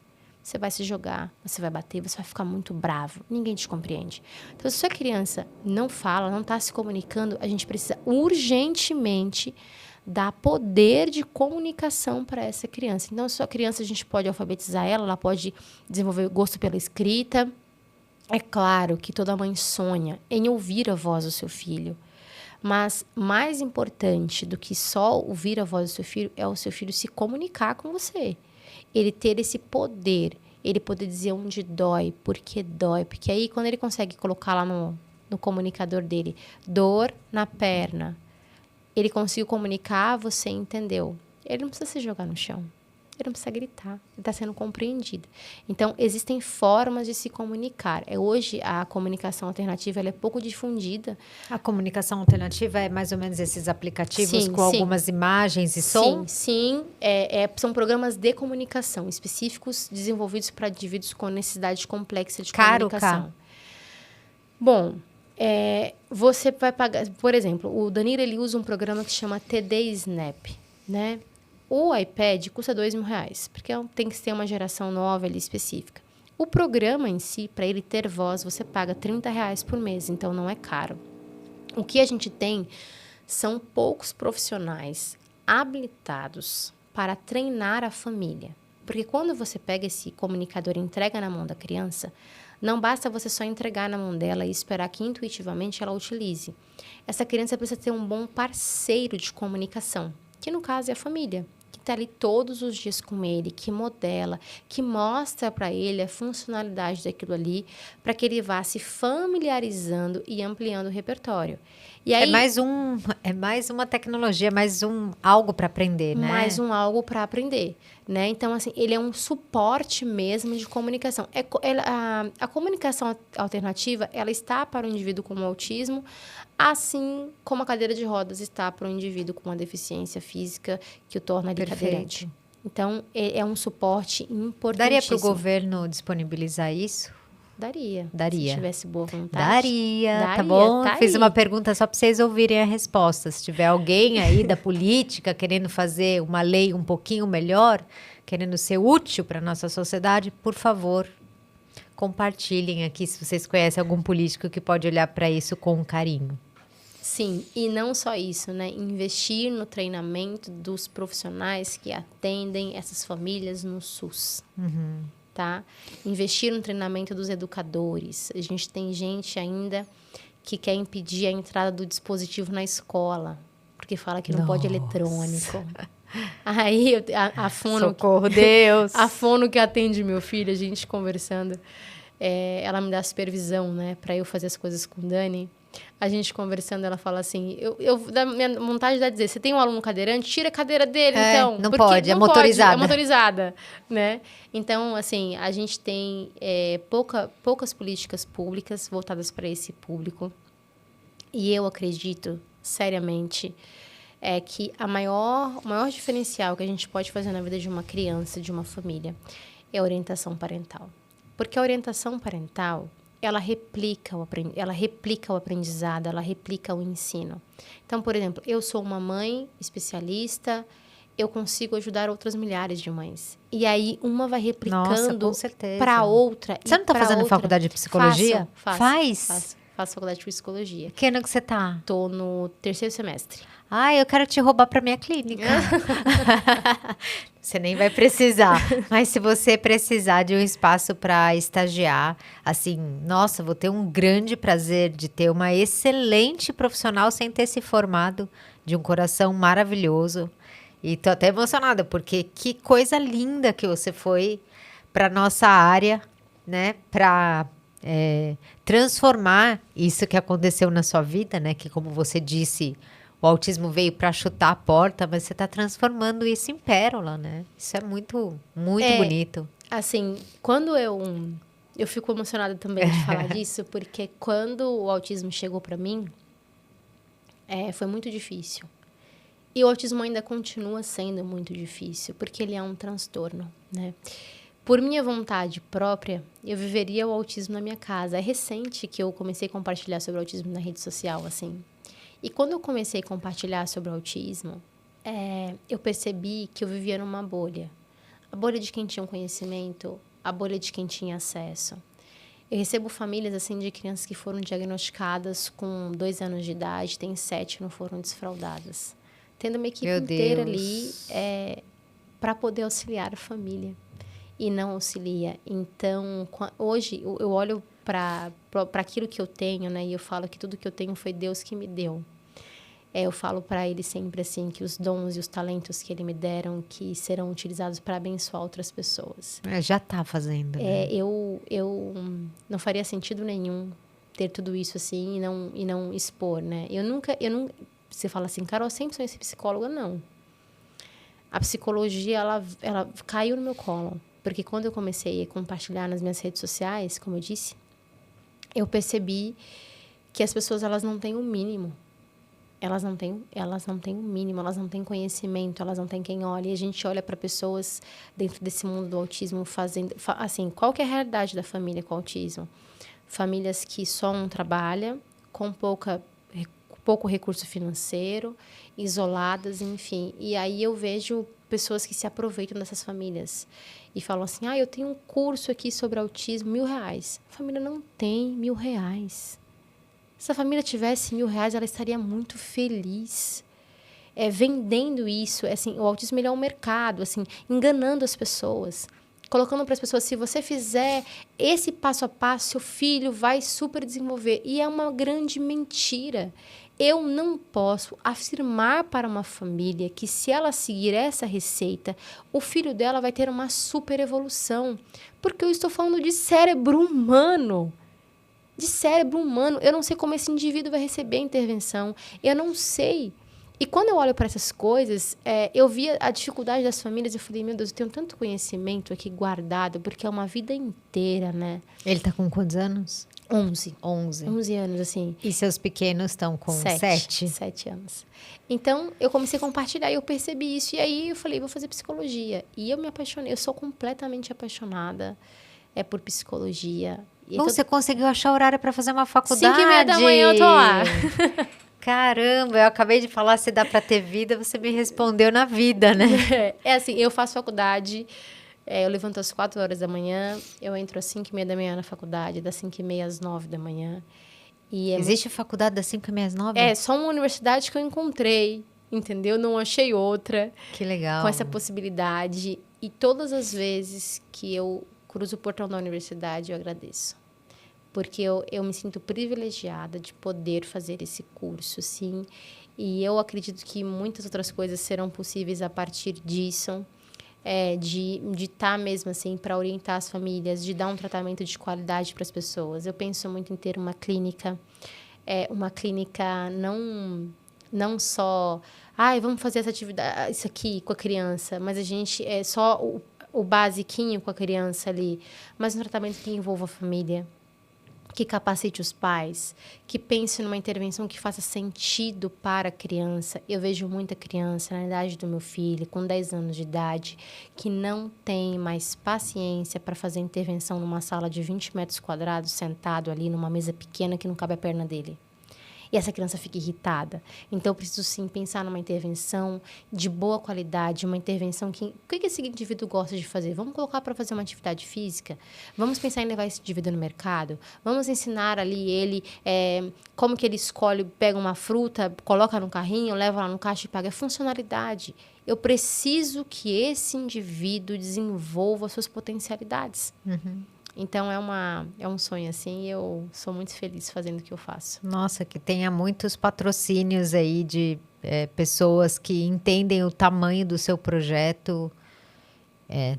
B: Você vai se jogar, você vai bater, você vai ficar muito bravo. Ninguém te compreende. Então, se sua criança não fala, não está se comunicando, a gente precisa urgentemente dar poder de comunicação para essa criança. Então, se a criança, a gente pode alfabetizar ela, ela pode desenvolver gosto pela escrita. É claro que toda mãe sonha em ouvir a voz do seu filho. Mas mais importante do que só ouvir a voz do seu filho é o seu filho se comunicar com você. Ele ter esse poder, ele poder dizer onde dói, por que dói. Porque aí, quando ele consegue colocar lá no comunicador dele, dor na perna, ele conseguiu comunicar, você entendeu. Ele não precisa se jogar no chão. Ele não precisa gritar. Ele está sendo compreendido. Então, existem formas de se comunicar. Hoje, a comunicação alternativa ela é pouco difundida.
A: A comunicação alternativa é mais ou menos esses aplicativos com algumas imagens e som?
B: Sim. São programas de comunicação específicos desenvolvidos para indivíduos com necessidade complexa de comunicação. Bom, você vai pagar... Por exemplo, o Danilo ele usa um programa que chama TD Snap, né? O iPad custa R$2.000, porque tem que ter uma geração nova ali específica. O programa em si, para ele ter voz, você paga R$30 por mês, então não é caro. O que a gente tem são poucos profissionais habilitados para treinar a família. Porque quando você pega esse comunicador e entrega na mão da criança, não basta você só entregar na mão dela e esperar que intuitivamente ela utilize. Essa criança precisa ter um bom parceiro de comunicação, que no caso é a família, que está ali todos os dias com ele, que modela, que mostra para ele a funcionalidade daquilo ali, para que ele vá se familiarizando e ampliando o repertório. E aí,
A: é mais uma tecnologia, mais algo para aprender, né?
B: Mais algo para aprender, né? Então, assim, ele é um suporte mesmo de comunicação. A comunicação alternativa, ela está para o indivíduo com autismo, assim como a cadeira de rodas está para um indivíduo com uma deficiência física que o torna ali cadeirante. Então, é um suporte importantíssimo.
A: Daria para o governo disponibilizar isso?
B: Daria.
A: Se
B: tivesse boa vontade.
A: Daria, tá bom? Fiz uma pergunta só para vocês ouvirem a resposta. Se tiver alguém aí da política querendo fazer uma lei um pouquinho melhor, querendo ser útil para a nossa sociedade, por favor, compartilhem aqui se vocês conhecem algum político que pode olhar para isso com carinho.
B: Sim, e não só isso, né? Investir no treinamento dos profissionais que atendem essas famílias no SUS. Tá? Investir no treinamento dos educadores. A gente tem gente ainda que quer impedir a entrada do dispositivo na escola, porque fala que não pode eletrônico. Aí a fono...
A: Socorro, Deus!
B: A fono que atende meu filho, a gente conversando, ela me dá supervisão, né? Para eu fazer as coisas com o Dani. A gente conversando, ela fala assim, minha vontade de dizer, você tem um aluno cadeirante, tira a cadeira dele, então.
A: Não pode, é motorizada.
B: É motorizada, né? Então, assim, a gente tem poucas políticas públicas voltadas para esse público. E eu acredito, seriamente, que o maior diferencial que a gente pode fazer na vida de uma criança, de uma família, é a orientação parental. Porque a orientação parental... ela replica o aprendizado, ela replica o ensino. Então, por exemplo, eu sou uma mãe especialista, eu consigo ajudar outras milhares de mães. E aí, uma vai replicando para outra.
A: Você não está fazendo faculdade de psicologia?
B: Faço faculdade de psicologia.
A: Que ano que você está?
B: Estou no 3º semestre.
A: Eu quero te roubar para minha clínica. Você nem vai precisar. Mas se você precisar de um espaço para estagiar, assim, nossa, vou ter um grande prazer de ter uma excelente profissional sem ter se formado, de um coração maravilhoso. E tô até emocionada, porque que coisa linda que você foi para nossa área, né? Para transformar isso que aconteceu na sua vida, né? Que, como você disse... O autismo veio para chutar a porta, mas você está transformando isso em pérola, né? Isso é muito, muito bonito.
B: Assim, quando eu fico emocionada também de falar disso, porque quando o autismo chegou para mim, foi muito difícil. E o autismo ainda continua sendo muito difícil, porque ele é um transtorno, né? Por minha vontade própria, eu viveria o autismo na minha casa. É recente que eu comecei a compartilhar sobre o autismo na rede social, assim. E quando eu comecei a compartilhar sobre o autismo, eu percebi que eu vivia numa bolha. A bolha de quem tinha um conhecimento, a bolha de quem tinha acesso. Eu recebo famílias assim de crianças que foram diagnosticadas com 2 anos de idade, tem 7, não foram desfraudadas. Tendo uma equipe inteira ali para poder auxiliar a família. E não auxilia. Então, hoje, eu olho para aquilo que eu tenho, né? E eu falo que tudo que eu tenho foi Deus que me deu. Eu falo para ele sempre assim que os dons e os talentos que ele me deram que serão utilizados para abençoar outras pessoas.
A: Já tá fazendo, né?
B: Eu não faria sentido nenhum ter tudo isso assim e não expor, né? Eu nunca você fala assim, Carol, sempre sou esse psicóloga, não. A psicologia ela caiu no meu colo, porque quando eu comecei a compartilhar nas minhas redes sociais, como eu disse, eu percebi que as pessoas elas não têm o mínimo. Elas não têm o mínimo, elas não têm conhecimento, elas não têm quem olhe. E a gente olha para pessoas dentro desse mundo do autismo assim, qual que é a realidade da família com autismo? Famílias que só um trabalha, com pouco recurso financeiro, isoladas, enfim. E aí eu vejo pessoas que se aproveitam dessas famílias e falam assim, eu tenho um curso aqui sobre autismo, R$1.000. A família não tem R$1.000. Se a família tivesse R$1.000, ela estaria muito feliz. Vendendo isso, assim, o autismo ele é um mercado, assim, enganando as pessoas, colocando para as pessoas, se você fizer esse passo a passo, seu filho vai super desenvolver. E é uma grande mentira. Eu não posso afirmar para uma família que se ela seguir essa receita, o filho dela vai ter uma super evolução. Porque eu estou falando de cérebro humano. De cérebro humano. Eu não sei como esse indivíduo vai receber a intervenção. Eu não sei. E quando eu olho para essas coisas, eu via a dificuldade das famílias e eu falei, meu Deus, eu tenho tanto conhecimento aqui guardado, porque é uma vida inteira, né?
A: Ele tá com quantos anos?
B: 11.
A: 11.
B: 11 anos, assim.
A: E seus pequenos estão com 7?
B: 7 anos. Então, eu comecei a compartilhar e eu percebi isso. E aí, eu falei, vou fazer psicologia. E eu me apaixonei. Eu sou completamente apaixonada por psicologia.
A: Bom, você conseguiu achar horário para fazer uma faculdade?
B: 5h30 da manhã eu tô lá.
A: Caramba, eu acabei de falar se dá para ter vida, você me respondeu na vida, né?
B: Assim, eu faço faculdade, eu levanto às 4 horas da manhã, eu entro às 5h30 da manhã na faculdade, das 5h30 às 9 da manhã.
A: Existe faculdade das 5h30 às 9?
B: É, só uma universidade que eu encontrei, entendeu? Não achei outra.
A: Que legal.
B: Com essa possibilidade. E todas as vezes que eu cruzo o portão da universidade, eu agradeço. Porque eu me sinto privilegiada de poder fazer esse curso, sim. E eu acredito que muitas outras coisas serão possíveis a partir disso. De estar mesmo assim para orientar as famílias, de dar um tratamento de qualidade para as pessoas. Eu penso muito em ter uma clínica não só, vamos fazer essa atividade, isso aqui com a criança, mas a gente só o basiquinho com a criança ali, mas um tratamento que envolva a família, que capacite os pais, que pense numa intervenção que faça sentido para a criança. Eu vejo muita criança na idade do meu filho, com 10 anos de idade, que não tem mais paciência para fazer intervenção numa sala de 20 metros quadrados, sentado ali numa mesa pequena que não cabe a perna dele. E essa criança fica irritada. Então, eu preciso, sim, pensar numa intervenção de boa qualidade, uma intervenção que... O que esse indivíduo gosta de fazer? Vamos colocar para fazer uma atividade física? Vamos pensar em levar esse indivíduo no mercado? Vamos ensinar ali ele como que ele escolhe, pega uma fruta, coloca no carrinho, leva lá no caixa e paga. É funcionalidade. Eu preciso que esse indivíduo desenvolva suas potencialidades.
A: Uhum.
B: Então, é um sonho, assim, e eu sou muito feliz fazendo o que eu faço.
A: Nossa, que tenha muitos patrocínios aí de pessoas que entendem o tamanho do seu projeto,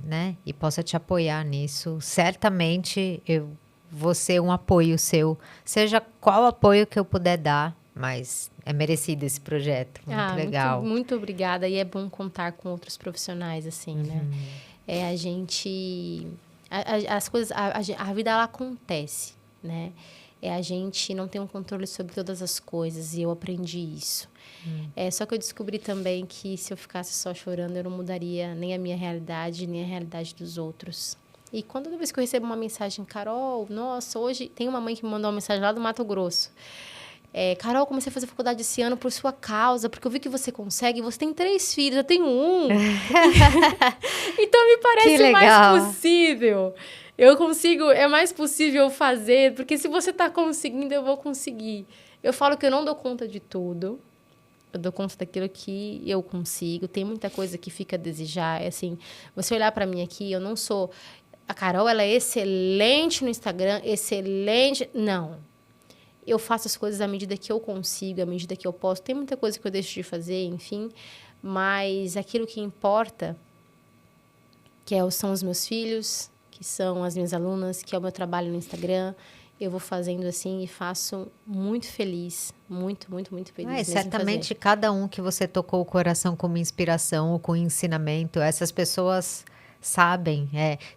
A: né? E possa te apoiar nisso. Certamente, eu vou ser um apoio seu. Seja qual apoio que eu puder dar, mas é merecido esse projeto. Muito legal.
B: Muito obrigada. E é bom contar com outros profissionais, assim, né? A gente... As coisas, a vida ela acontece, né? A gente não tem um controle sobre todas as coisas e eu aprendi isso. Só que eu descobri também que se eu ficasse só chorando, eu não mudaria nem a minha realidade, nem a realidade dos outros. E toda vez que eu recebo uma mensagem, Carol, nossa, hoje tem uma mãe que me mandou uma mensagem lá do Mato Grosso. Carol, comecei a fazer faculdade esse ano por sua causa, porque eu vi que você consegue. Você tem 3 filhos, eu tenho um. Então, me parece mais possível. Eu consigo, é mais possível fazer, porque se você está conseguindo, eu vou conseguir. Eu falo que eu não dou conta de tudo. Eu dou conta daquilo que eu consigo. Tem muita coisa que fica a desejar. É assim, você olhar para mim aqui, eu não sou... A Carol, ela é excelente no Instagram, excelente... Não. Eu faço as coisas à medida que eu consigo, à medida que eu posso. Tem muita coisa que eu deixo de fazer, enfim. Mas aquilo que importa, são os meus filhos, que são as minhas alunas, que é o meu trabalho no Instagram... Eu vou fazendo assim e faço muito feliz. Muito, muito, muito feliz.
A: Certamente cada um que você tocou o coração como inspiração ou com ensinamento, essas pessoas sabem.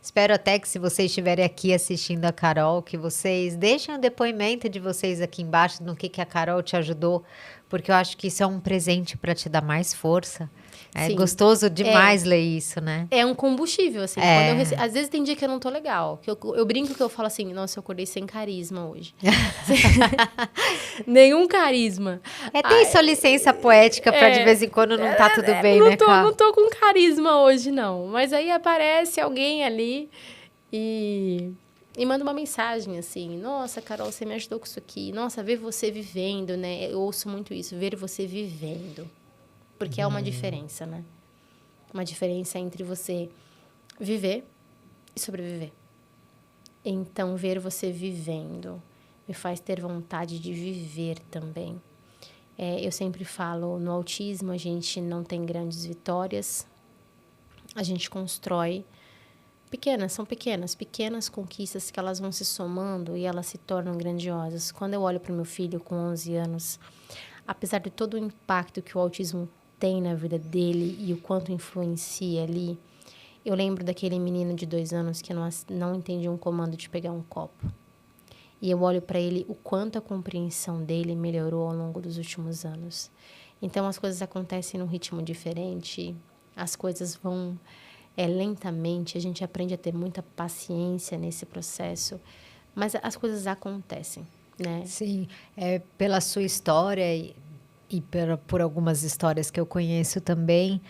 A: Espero até que se vocês estiverem aqui assistindo a Carol, que vocês deixem o depoimento de vocês aqui embaixo no que a Carol te ajudou, porque eu acho que isso é um presente para te dar mais força. É gostoso demais ler isso, né?
B: É um combustível, assim. Quando às vezes tem dia que eu não tô legal. Que eu brinco que eu falo assim, nossa, eu acordei sem carisma hoje. Nenhum carisma.
A: Tem sua licença poética pra de vez em quando não tá tudo bem, né, Cá?
B: Não tô com carisma hoje, não. Mas aí aparece alguém ali e manda uma mensagem, assim. Nossa, Carol, você me ajudou com isso aqui. Nossa, ver você vivendo, né? Eu ouço muito isso, ver você vivendo. Porque é uma diferença, né? Uma diferença entre você viver e sobreviver. Então, ver você vivendo me faz ter vontade de viver também. Eu sempre falo, no autismo a gente não tem grandes vitórias. A gente constrói pequenas conquistas que elas vão se somando e elas se tornam grandiosas. Quando eu olho para o meu filho com 11 anos, apesar de todo o impacto que o autismo tem na vida dele e o quanto influencia ali, eu lembro daquele menino de 2 anos que não entendia um comando de pegar um copo. E eu olho para ele o quanto a compreensão dele melhorou ao longo dos últimos anos. Então, as coisas acontecem num ritmo diferente, as coisas vão lentamente, a gente aprende a ter muita paciência nesse processo, mas as coisas acontecem, né?
A: Sim, pela sua história e por algumas histórias que eu conheço também,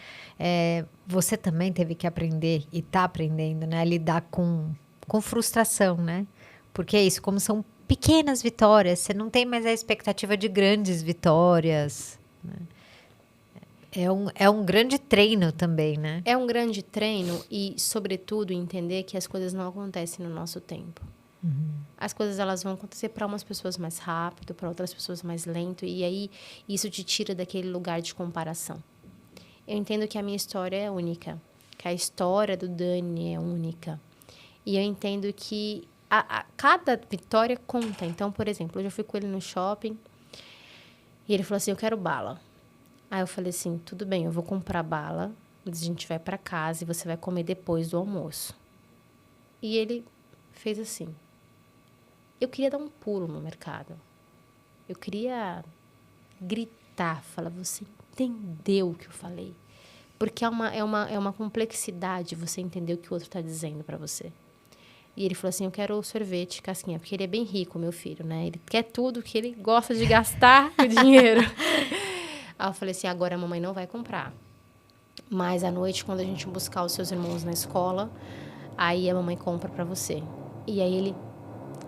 A: você também teve que aprender e está aprendendo, né, a lidar com frustração, né? Porque é isso, como são pequenas vitórias, você não tem mais a expectativa de grandes vitórias, né? É um grande treino também, né?
B: É um grande treino e, sobretudo, entender que as coisas não acontecem no nosso tempo.
A: Uhum.
B: As coisas elas vão acontecer para umas pessoas mais rápido, para outras pessoas mais lento, e aí isso te tira daquele lugar de comparação. Eu entendo que a minha história é única, que a história do Dani é única. E eu entendo que cada vitória conta. Então, por exemplo, hoje eu fui com ele no shopping e ele falou assim, eu quero bala. Aí eu falei assim, tudo bem, eu vou comprar bala, mas a gente vai para casa e você vai comer depois do almoço. E ele fez assim. Eu queria dar um pulo no mercado. Eu queria gritar, falar, você entendeu o que eu falei? Porque é uma complexidade você entender o que o outro está dizendo para você. E ele falou assim, eu quero sorvete, casquinha, porque ele é bem rico, meu filho, né? Ele quer tudo que ele gosta de gastar o dinheiro. Aí eu falei assim, agora a mamãe não vai comprar. Mas à noite, quando a gente buscar os seus irmãos na escola, aí a mamãe compra para você. E aí ele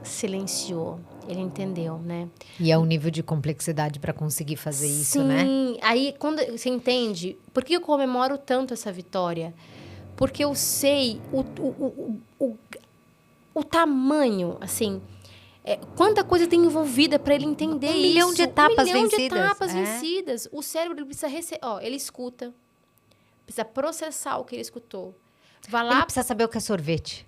B: silenciou, ele entendeu, né?
A: E é um nível de complexidade para conseguir fazer isso, né?
B: Sim, aí quando você entende, por que eu comemoro tanto essa vitória? Porque eu sei o tamanho, assim, quanta coisa tem envolvida para ele entender isso.
A: 1 milhão de etapas vencidas.
B: 1 milhão de etapas vencidas. O cérebro ele precisa ele escuta, precisa processar o que ele escutou. Vai lá,
A: ele precisa saber o que é sorvete.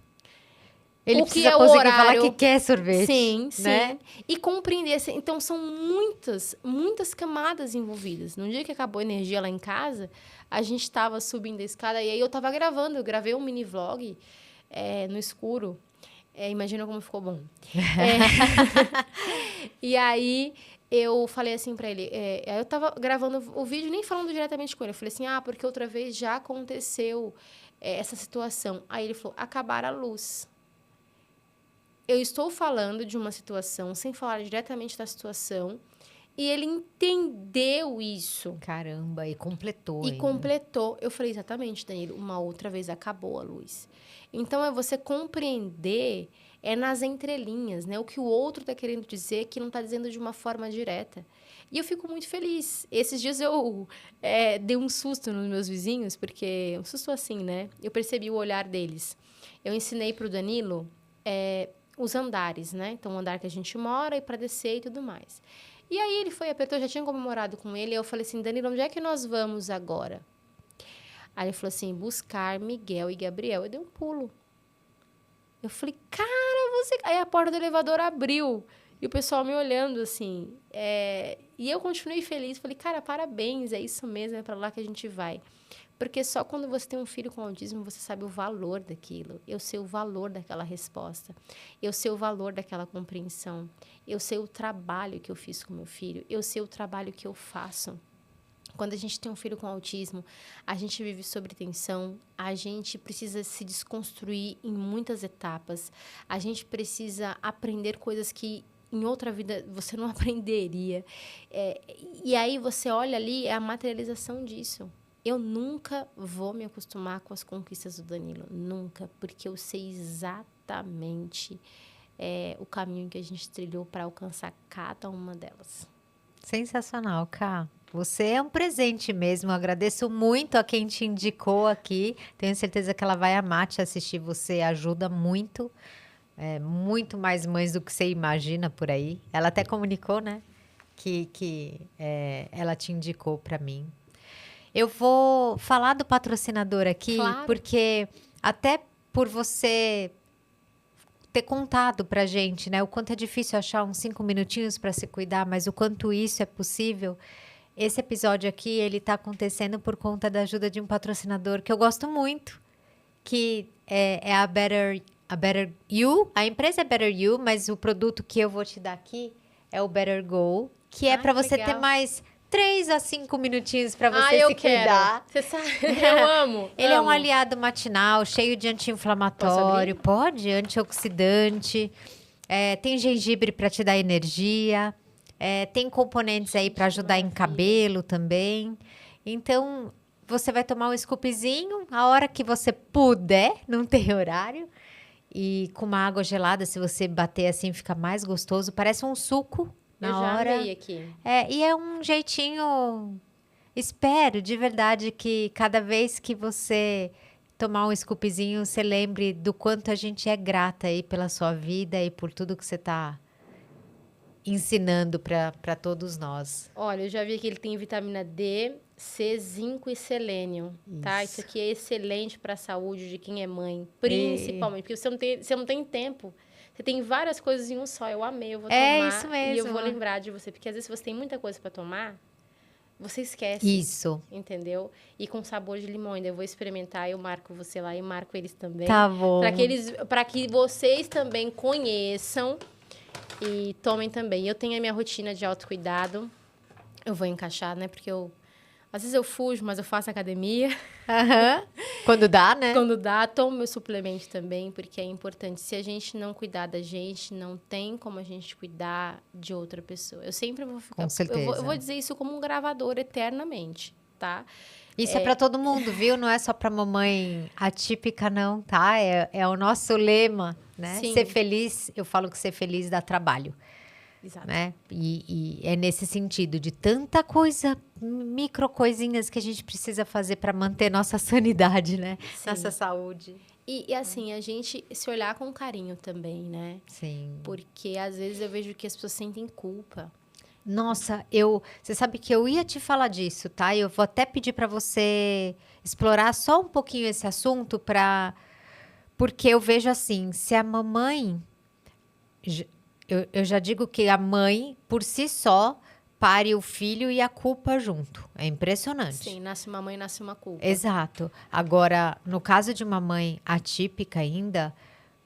A: Ele
B: o
A: precisa
B: que é
A: conseguir
B: o
A: falar
B: horário.
A: que quer sorvete.
B: Sim,
A: né?
B: sim. E compreender. Então, são muitas camadas envolvidas. No dia que acabou a energia lá em casa, a gente estava subindo a escada e aí eu estava gravando. Eu gravei um mini vlog no escuro. Imagina como ficou bom. E aí eu falei assim pra ele, eu tava gravando o vídeo nem falando diretamente com ele. Eu falei assim, porque outra vez já aconteceu essa situação. Aí ele falou, acabar a luz. Eu estou falando de uma situação, sem falar diretamente da situação, E ele entendeu isso.
A: Caramba, e completou
B: E
A: ainda.
B: completou. Eu falei, exatamente, Danilo, uma outra vez acabou a luz. Então, é você compreender, nas entrelinhas, né? O que o outro está querendo dizer, que não está dizendo de uma forma direta. E eu fico muito feliz. Esses dias eu dei um susto nos meus vizinhos, porque... Um susto assim, né? Eu percebi o olhar deles. Eu ensinei para o Danilo os andares, né? Então, o andar que a gente mora e para descer e tudo mais. E aí ele foi, apertou, já tinha comemorado com ele. Eu falei assim, Danilo, onde é que nós vamos agora? Aí ele falou assim, buscar Miguel e Gabriel. Eu dei um pulo. Eu falei, cara, você... Aí a porta do elevador abriu. E o pessoal me olhando, assim. E eu continuei feliz. Falei, cara, parabéns, é isso mesmo, é para lá que a gente vai. Porque só quando você tem um filho com autismo, você sabe o valor daquilo. Eu sei o valor daquela resposta. Eu sei o valor daquela compreensão. Eu sei o trabalho que eu fiz com meu filho. Eu sei o trabalho que eu faço. Quando a gente tem um filho com autismo, a gente vive sob tensão, a gente precisa se desconstruir em muitas etapas, a gente precisa aprender coisas que em outra vida você não aprenderia. E aí você olha ali, é a materialização disso. Eu nunca vou me acostumar com as conquistas do Danilo, nunca, porque eu sei exatamente o caminho que a gente trilhou para alcançar cada uma delas.
A: Sensacional, Ká. Você é um presente mesmo. Eu agradeço muito a quem te indicou aqui. Tenho certeza que ela vai amar te assistir. Você ajuda muito. Muito mais mães do que você imagina por aí. Ela até comunicou, né? Que ela te indicou para mim. Eu vou falar do patrocinador aqui,
B: Claro.
A: porque até por você ter contado pra gente, né? O quanto é difícil achar uns 5 minutinhos para se cuidar, mas o quanto isso é possível. Esse episódio aqui, ele tá acontecendo por conta da ajuda de um patrocinador que eu gosto muito, que é a Better You. A empresa é Better You, mas o produto que eu vou te dar aqui é o Better Go, que é para você ter mais 3 a 5 minutinhos para você se cuidar.
B: Você sabe, eu amo.
A: Ele é um aliado matinal, cheio de anti-inflamatório, pode, antioxidante, tem gengibre para te dar energia, tem componentes aí para ajudar em cabelo também. Então, você vai tomar um scoopzinho a hora que você puder, não tem horário. E com uma água gelada, se você bater assim, fica mais gostoso. Parece um suco na hora.
B: Eu já amei aqui.
A: E é um jeitinho... Espero de verdade que cada vez que você tomar um scoopzinho, você lembre do quanto a gente é grata aí pela sua vida e por tudo que você está ensinando para todos nós.
B: Olha, eu já vi que ele tem vitamina D, C, zinco e selênio, tá? Isso aqui é excelente para a saúde de quem é mãe, principalmente, porque você não tem tempo. Você tem várias coisas em um só. Eu amei, eu vou tomar
A: isso mesmo.
B: E eu vou lembrar de você, porque às vezes você tem muita coisa para tomar, você esquece.
A: Isso.
B: Entendeu? E com sabor de limão ainda. Eu vou experimentar, eu marco você lá e marco eles também.
A: Tá bom.
B: Para que vocês também conheçam e tomem também. Eu tenho a minha rotina de autocuidado. Eu vou encaixar, né? Porque às vezes eu fujo, mas eu faço academia.
A: Quando dá, né?
B: Quando dá, tomo meu suplemento também, porque é importante. Se a gente não cuidar da gente, não tem como a gente cuidar de outra pessoa. Eu sempre vou ficar...
A: Com certeza.
B: Eu vou dizer isso como um gravador eternamente, tá?
A: Isso é para todo mundo, viu? Não é só para mamãe atípica, não, tá? É o nosso lema, né?
B: Sim.
A: Ser feliz, eu falo que ser feliz dá trabalho.
B: Exato.
A: Né? E é nesse sentido, de tanta coisa, micro coisinhas que a gente precisa fazer para manter nossa sanidade, né?
B: Sim.
A: Nossa saúde.
B: E assim, a gente se olhar com carinho também, né?
A: Sim.
B: Porque às vezes eu vejo que as pessoas sentem culpa.
A: Nossa, você sabe que eu ia te falar disso, tá? Eu vou até pedir para você explorar só um pouquinho esse assunto porque eu vejo assim, se a mamãe... Eu já digo que a mãe, por si só, pare o filho e a culpa junto. É impressionante.
B: Sim, nasce uma mãe, nasce uma culpa.
A: Exato. Agora, no caso de uma mãe atípica ainda,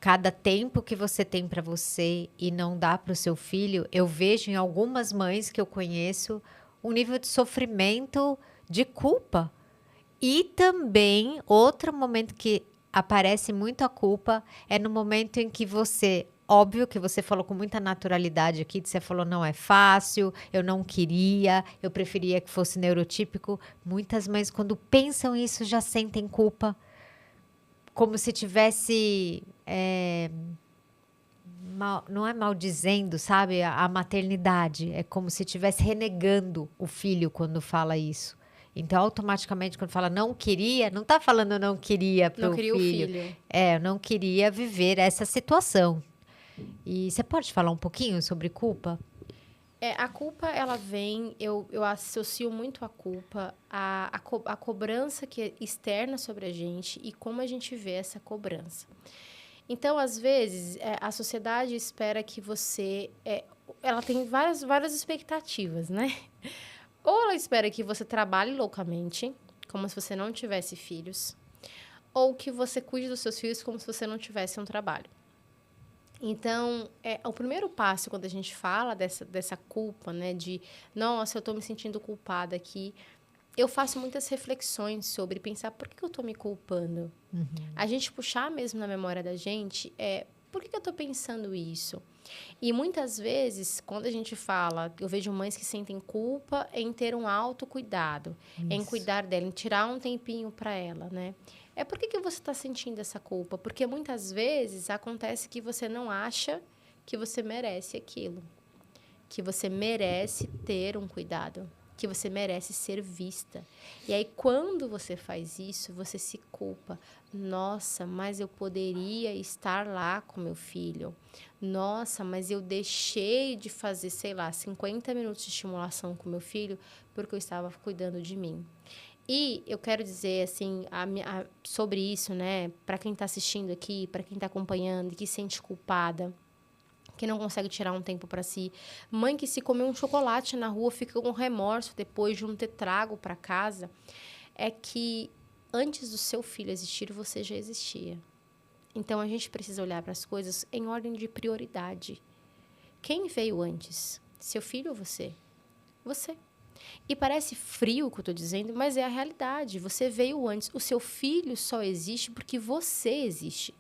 A: cada tempo que você tem para você e não dá para o seu filho, eu vejo em algumas mães que eu conheço um nível de sofrimento, de culpa. E também, outro momento que aparece muito a culpa é no momento em que você óbvio que você falou com muita naturalidade aqui, que você falou, não é fácil, eu não queria, eu preferia que fosse neurotípico. Muitas mães, quando pensam isso, já sentem culpa, como se tivesse, não é maldizendo, sabe, a maternidade. É como se estivesse renegando o filho quando fala isso. Então, automaticamente, quando fala não queria, não tá falando não queria
B: Não
A: pro
B: queria o
A: filho.
B: filho.
A: Eu não queria viver essa situação. E você pode falar um pouquinho sobre culpa?
B: A culpa, ela vem, eu associo muito a culpa a cobrança que é externa sobre a gente e como a gente vê essa cobrança. Então, às vezes, a sociedade espera que você... ela tem várias expectativas, né? Ou ela espera que você trabalhe loucamente, como se você não tivesse filhos, ou que você cuide dos seus filhos como se você não tivesse um trabalho. Então, o primeiro passo quando a gente fala dessa culpa, né, de, nossa, eu estou me sentindo culpada aqui, eu faço muitas reflexões sobre pensar por que eu estou me culpando. A gente puxar mesmo na memória da gente, por que eu estou pensando isso? E muitas vezes, quando a gente fala, eu vejo mães que sentem culpa em ter um autocuidado, em cuidar dela, em tirar um tempinho para ela, né? Por que você está sentindo essa culpa? Porque muitas vezes acontece que você não acha que você merece aquilo, que você merece ter um cuidado, que você merece ser vista. E aí, quando você faz isso, você se culpa. Nossa, mas eu poderia estar lá com meu filho. Nossa, mas eu deixei de fazer, sei lá, 50 minutos de estimulação com meu filho porque eu estava cuidando de mim. E eu quero dizer, assim, sobre isso, né? Para quem está assistindo aqui, para quem está acompanhando e que se sente culpada, que não consegue tirar um tempo para si. Mãe que se comer um chocolate na rua fica com remorso depois de não ter trago para casa. É que antes do seu filho existir, você já existia. Então, a gente precisa olhar para as coisas em ordem de prioridade. Quem veio antes? Seu filho ou você? Você. E parece frio o que eu estou dizendo, mas é a realidade. Você veio antes. O seu filho só existe porque você existe.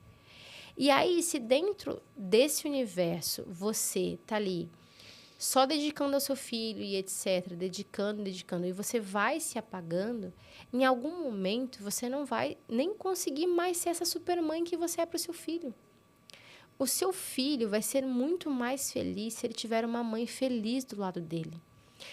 B: E aí, se dentro desse universo você está ali só dedicando ao seu filho e etc., dedicando, e você vai se apagando, em algum momento você não vai nem conseguir mais ser essa supermãe que você é para o seu filho. O seu filho vai ser muito mais feliz se ele tiver uma mãe feliz do lado dele.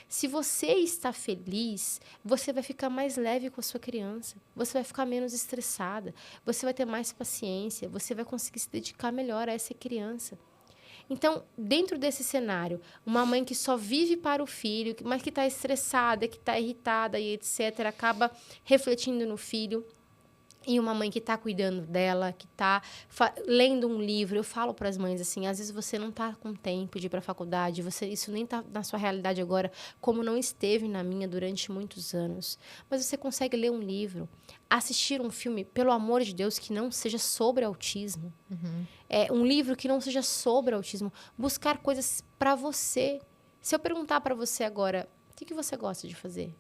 B: Se você está feliz, você vai ficar mais leve com a sua criança. Você vai ficar menos estressada. Você vai ter mais paciência. Você vai conseguir se dedicar melhor a essa criança. Então, dentro desse cenário, uma mãe que só vive para o filho, mas que está estressada, que está irritada e etc., acaba refletindo no filho. E uma mãe que está cuidando dela, que está lendo um livro. Eu falo para as mães assim, às vezes você não está com tempo de ir para a faculdade, isso nem está na sua realidade agora, como não esteve na minha durante muitos anos. Mas você consegue ler um livro, assistir um filme, pelo amor de Deus, que não seja sobre autismo. Um livro que não seja sobre autismo. Buscar coisas para você. Se eu perguntar para você agora, o que você gosta de fazer?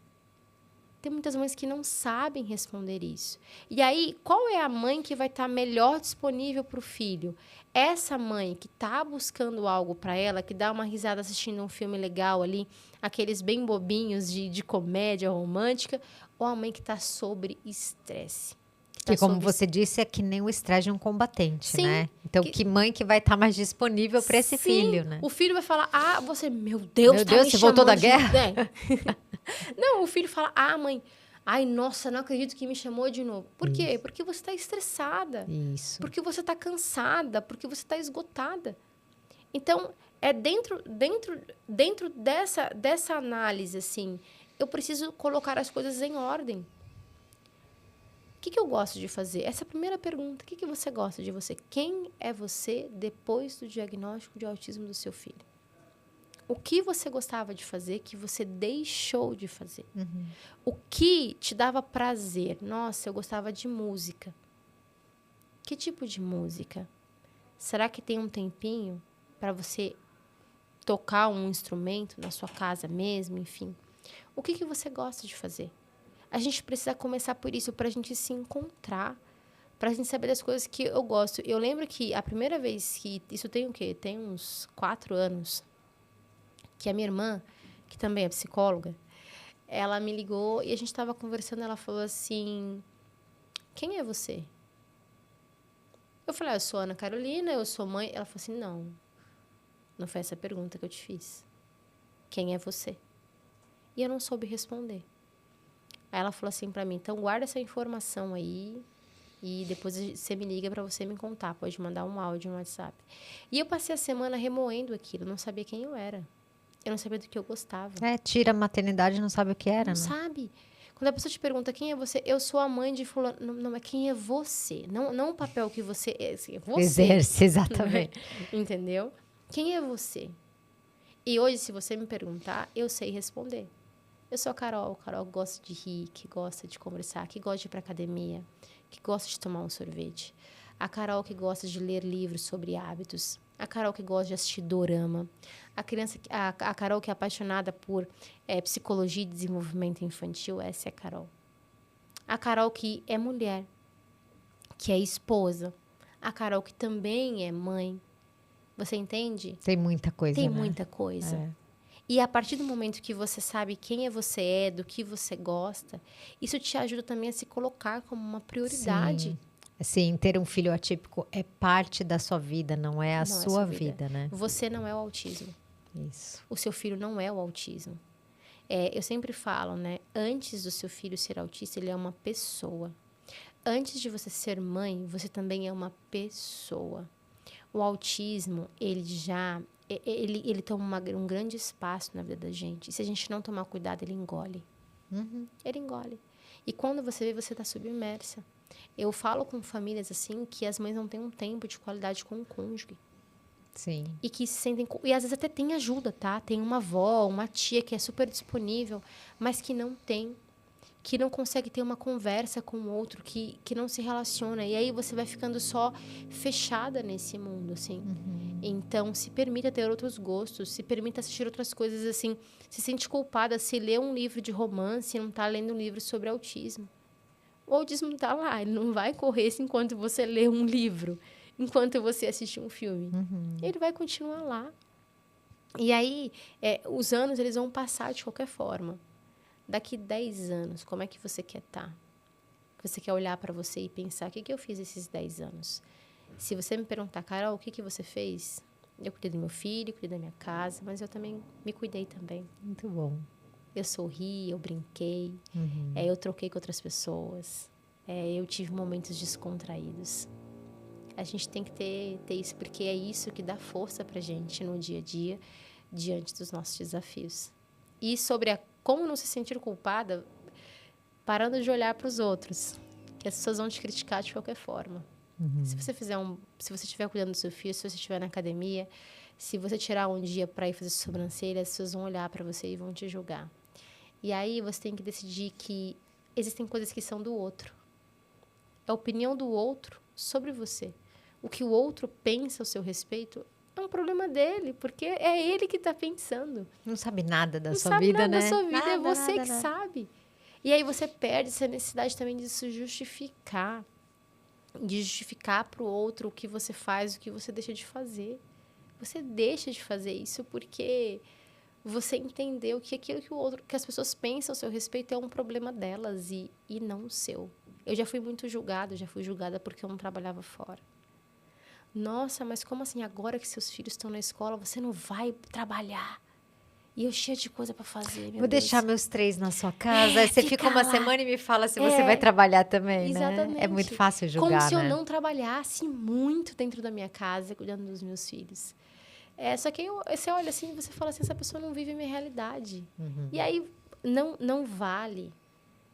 B: Tem muitas mães que não sabem responder isso. E aí, qual é a mãe que vai estar melhor disponível para o filho? Essa mãe que está buscando algo para ela, que dá uma risada assistindo um filme legal ali, aqueles bem bobinhos de comédia romântica, ou a mãe que está sobre estresse?
A: Que, como você disse, é que nem o estresse de um combatente, sim, né? Então, que mãe que vai estar mais disponível para esse filho, né?
B: O filho vai falar, meu Deus,
A: você voltou da guerra?
B: Não, o filho fala, mãe, nossa, não acredito que me chamou de novo. Por quê? Porque você está estressada.
A: Isso.
B: Porque você está cansada, porque você está esgotada. Então, é dentro dessa análise, assim, eu preciso colocar as coisas em ordem. O que eu gosto de fazer? Essa é a primeira pergunta. O que você gosta de você? Quem é você depois do diagnóstico de autismo do seu filho? O que você gostava de fazer que você deixou de fazer? O que te dava prazer? Nossa, eu gostava de música. Que tipo de música? Será que tem um tempinho para você tocar um instrumento na sua casa mesmo? Enfim, o que você gosta de fazer? A gente precisa começar por isso, para a gente se encontrar, Pra gente saber das coisas que eu gosto. Eu lembro que a primeira vez que... Isso tem o quê? Tem uns 4 anos. Que a minha irmã, que também é psicóloga, ela me ligou e a gente estava conversando. Ela falou assim: quem é você? Eu falei: eu sou Ana Carolina, eu sou mãe. Ela falou assim: não foi essa a pergunta que eu te fiz. Quem é você? E eu não soube responder. Aí ela falou assim pra mim: então guarda essa informação aí e depois você me liga pra você me contar. Pode mandar um áudio no WhatsApp. E eu passei a semana remoendo aquilo. Eu não sabia quem eu era. Eu não sabia do que eu gostava.
A: Tira a maternidade e não sabe o que era,
B: Não
A: né?
B: sabe. Quando a pessoa te pergunta quem é você, eu sou a mãe de fulano. Não é quem é você. Não o papel que você é. Assim, é você.
A: Exerce, exatamente.
B: Entendeu? Quem é você? E hoje, se você me perguntar, eu sei responder. Eu sou a Carol que gosta de rir, que gosta de conversar, que gosta de ir para academia, que gosta de tomar um sorvete. A Carol que gosta de ler livros sobre hábitos. A Carol que gosta de assistir dorama. A Carol que é apaixonada por psicologia e desenvolvimento infantil. Essa é a Carol. A Carol que é mulher, que é esposa. A Carol que também é mãe. Você entende?
A: Tem muita coisa,
B: Tem
A: né?
B: muita coisa. E a partir do momento que você sabe quem você é, do que você gosta, isso te ajuda também a se colocar como uma prioridade.
A: Sim. Assim, ter um filho atípico é parte da sua vida, não é a
B: Não é
A: sua vida, né?
B: Você não é o autismo.
A: Isso.
B: O seu filho não é o autismo. Eu sempre falo, né? Antes do seu filho ser autista, ele é uma pessoa. Antes de você ser mãe, você também é uma pessoa. O autismo, ele toma um grande espaço na vida da gente. E se a gente não tomar cuidado, ele engole. Ele engole. E quando você vê, você está submersa. Eu falo com famílias assim que as mães não têm um tempo de qualidade com o cônjuge.
A: Sim.
B: E que se sentem... E às vezes até tem ajuda, tá? Tem uma avó, uma tia que é super disponível, mas que não tem. Que não consegue ter uma conversa com o outro, que não se relaciona. E aí você vai ficando só fechada nesse mundo, assim. Então, se permita ter outros gostos, se permita assistir outras coisas, assim. Se sente culpada se lê um livro de romance e não está lendo um livro sobre autismo. O autismo está lá, ele não vai correr enquanto você lê um livro, enquanto você assiste um filme. Ele vai continuar lá. E aí, os anos, eles vão passar de qualquer forma. Daqui 10 anos, como é que você quer estar? Você quer olhar para você e pensar, o que eu fiz esses 10 anos? Se você me perguntar, Carol, o que você fez? Eu cuidei do meu filho, cuidei da minha casa, mas eu também me cuidei também.
A: Muito bom.
B: Eu sorri, eu brinquei, eu troquei com outras pessoas, eu tive momentos descontraídos. A gente tem que ter isso, porque é isso que dá força pra gente no dia a dia, diante dos nossos desafios. E sobre como não se sentir culpada, parando de olhar para os outros, que as pessoas vão te criticar de qualquer forma. Se você estiver cuidando do seu filho, se você estiver na academia, se você tirar um dia para ir fazer sobrancelha, as pessoas vão olhar para você e vão te julgar. E aí você tem que decidir que existem coisas que são do outro. É a opinião do outro sobre você. O que o outro pensa ao seu respeito é um problema dele, porque é ele que está pensando.
A: Não sabe nada da
B: Não
A: sua
B: sabe
A: vida,
B: nada
A: né?
B: da sua vida,
A: Nada,
B: é você
A: nada,
B: que
A: nada.
B: sabe. E aí você perde essa necessidade também de se justificar. De justificar para o outro o que você faz, o que você deixa de fazer. Você deixa de fazer isso porque você entendeu que aquilo que as pessoas pensam ao seu respeito é um problema delas e não o seu. Eu já fui muito julgada, já fui julgada porque eu não trabalhava fora. Nossa, mas como assim, agora que seus filhos estão na escola, você não vai trabalhar? E eu cheia de coisa para fazer, meu
A: Vou
B: Deus.
A: deixar meus 3 na sua casa, aí você fica uma
B: lá.
A: semana e me fala se você vai trabalhar também,
B: Exatamente.
A: né? É muito fácil julgar,
B: como se
A: né?
B: eu não trabalhasse muito dentro da minha casa, cuidando dos meus filhos. Só que você olha assim e você fala assim, essa pessoa não vive a minha realidade. E aí, não vale.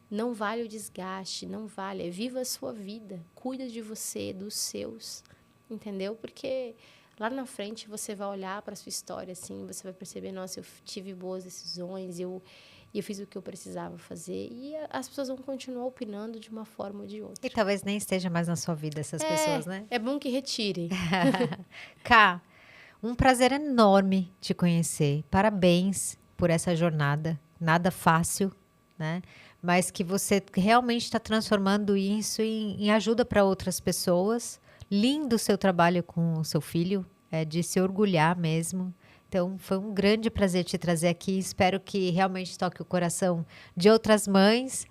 B: Não vale o desgaste, não vale. Viva a sua vida. Cuida de você, dos seus. Entendeu? Porque lá na frente você vai olhar para a sua história, assim, você vai perceber, nossa, eu tive boas decisões, eu fiz o que eu precisava fazer. E as pessoas vão continuar opinando de uma forma ou de outra.
A: E talvez nem esteja mais na sua vida essas pessoas, né?
B: É bom que retirem.
A: Cá, um prazer enorme te conhecer. Parabéns por essa jornada. Nada fácil, né? mas que você realmente está transformando isso em ajuda para outras pessoas. Lindo o seu trabalho com o seu filho, é de se orgulhar mesmo. Então, foi um grande prazer te trazer aqui. Espero que realmente toque o coração de outras mães,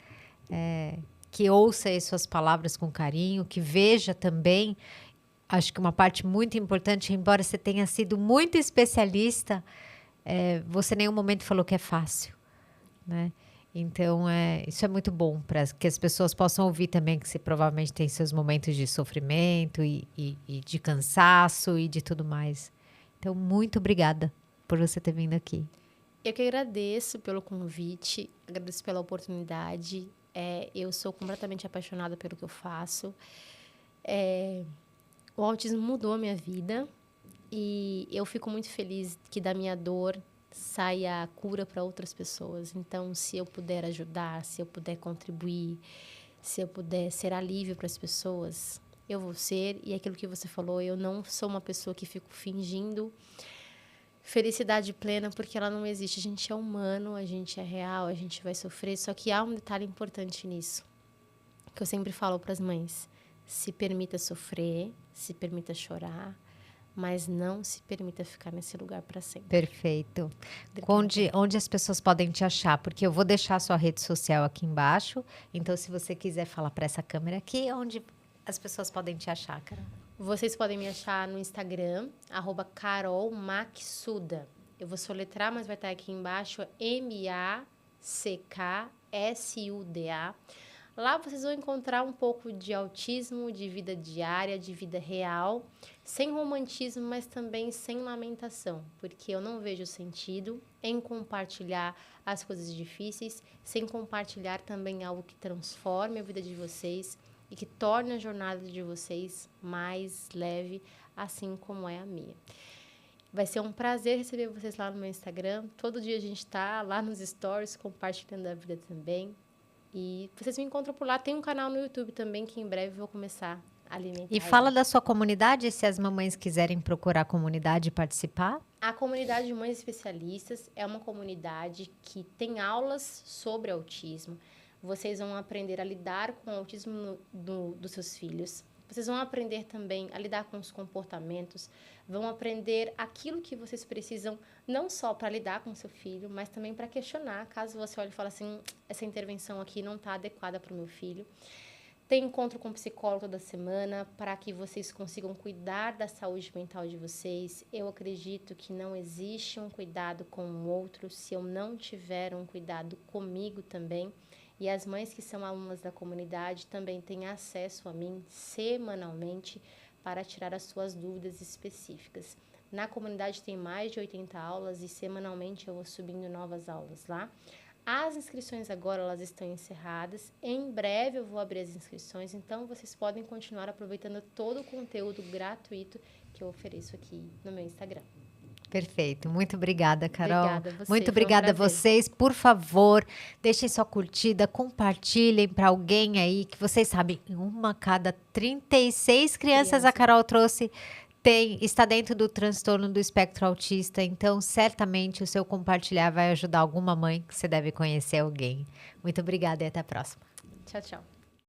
A: que ouça aí suas palavras com carinho, que veja também. Acho que uma parte muito importante, embora você tenha sido muito especialista, você em nenhum momento falou que é fácil, né? Então, isso é muito bom para que as pessoas possam ouvir também que você provavelmente tem seus momentos de sofrimento e de cansaço e de tudo mais. Então, muito obrigada por você ter vindo aqui.
B: Eu que agradeço pelo convite, agradeço pela oportunidade. Eu sou completamente apaixonada pelo que eu faço. O autismo mudou a minha vida e eu fico muito feliz que da minha dor saia a cura para outras pessoas. Então, se eu puder ajudar, se eu puder contribuir, se eu puder ser alívio para as pessoas, eu vou ser. E aquilo que você falou, eu não sou uma pessoa que fico fingindo felicidade plena, porque ela não existe. A gente é humano, a gente é real, a gente vai sofrer. Só que há um detalhe importante nisso, que eu sempre falo para as mães: se permita sofrer, se permita chorar, mas não se permita ficar nesse lugar para sempre.
A: Perfeito. Onde as pessoas podem te achar? Porque eu vou deixar a sua rede social aqui embaixo. Então, se você quiser falar para essa câmera aqui, onde as pessoas podem te achar, Carol?
B: Vocês podem me achar no Instagram, @carolmaxuda. Eu vou soletrar, mas vai estar aqui embaixo, MACKSUDA. Lá vocês vão encontrar um pouco de autismo, de vida diária, de vida real, sem romantismo, mas também sem lamentação, porque eu não vejo sentido em compartilhar as coisas difíceis, sem compartilhar também algo que transforme a vida de vocês e que torne a jornada de vocês mais leve, assim como é a minha. Vai ser um prazer receber vocês lá no meu Instagram. Todo dia a gente está lá nos stories, compartilhando a vida também. E vocês me encontram por lá. Tem um canal no YouTube também, que em breve eu vou começar a alimentar.
A: E fala da sua comunidade, se as mamães quiserem procurar a comunidade e participar.
B: A comunidade de Mães Especialistas é uma comunidade que tem aulas sobre autismo. Vocês vão aprender a lidar com o autismo dos seus filhos. Vocês vão aprender também a lidar com os comportamentos. Vão aprender aquilo que vocês precisam, não só para lidar com o seu filho, mas também para questionar, caso você olhe e fale assim: essa intervenção aqui não está adequada para o meu filho. Tem encontro com psicólogo toda semana para que vocês consigam cuidar da saúde mental de vocês. Eu acredito que não existe um cuidado com o outro se eu não tiver um cuidado comigo também. E as mães que são alunas da comunidade também têm acesso a mim semanalmente para tirar as suas dúvidas específicas. Na comunidade tem mais de 80 aulas e semanalmente eu vou subindo novas aulas lá. As inscrições agora elas estão encerradas. Em breve eu vou abrir as inscrições, então vocês podem continuar aproveitando todo o conteúdo gratuito que eu ofereço aqui no meu Instagram.
A: Perfeito. Muito obrigada, Carol.
B: Obrigada a você.
A: Muito obrigada a vocês. Por favor, deixem sua curtida, compartilhem para alguém aí, que vocês sabem, uma cada 36 crianças a Carol trouxe está dentro do transtorno do espectro autista. Então, certamente o seu compartilhar vai ajudar alguma mãe que você deve conhecer alguém. Muito obrigada e até a próxima.
B: Tchau, tchau.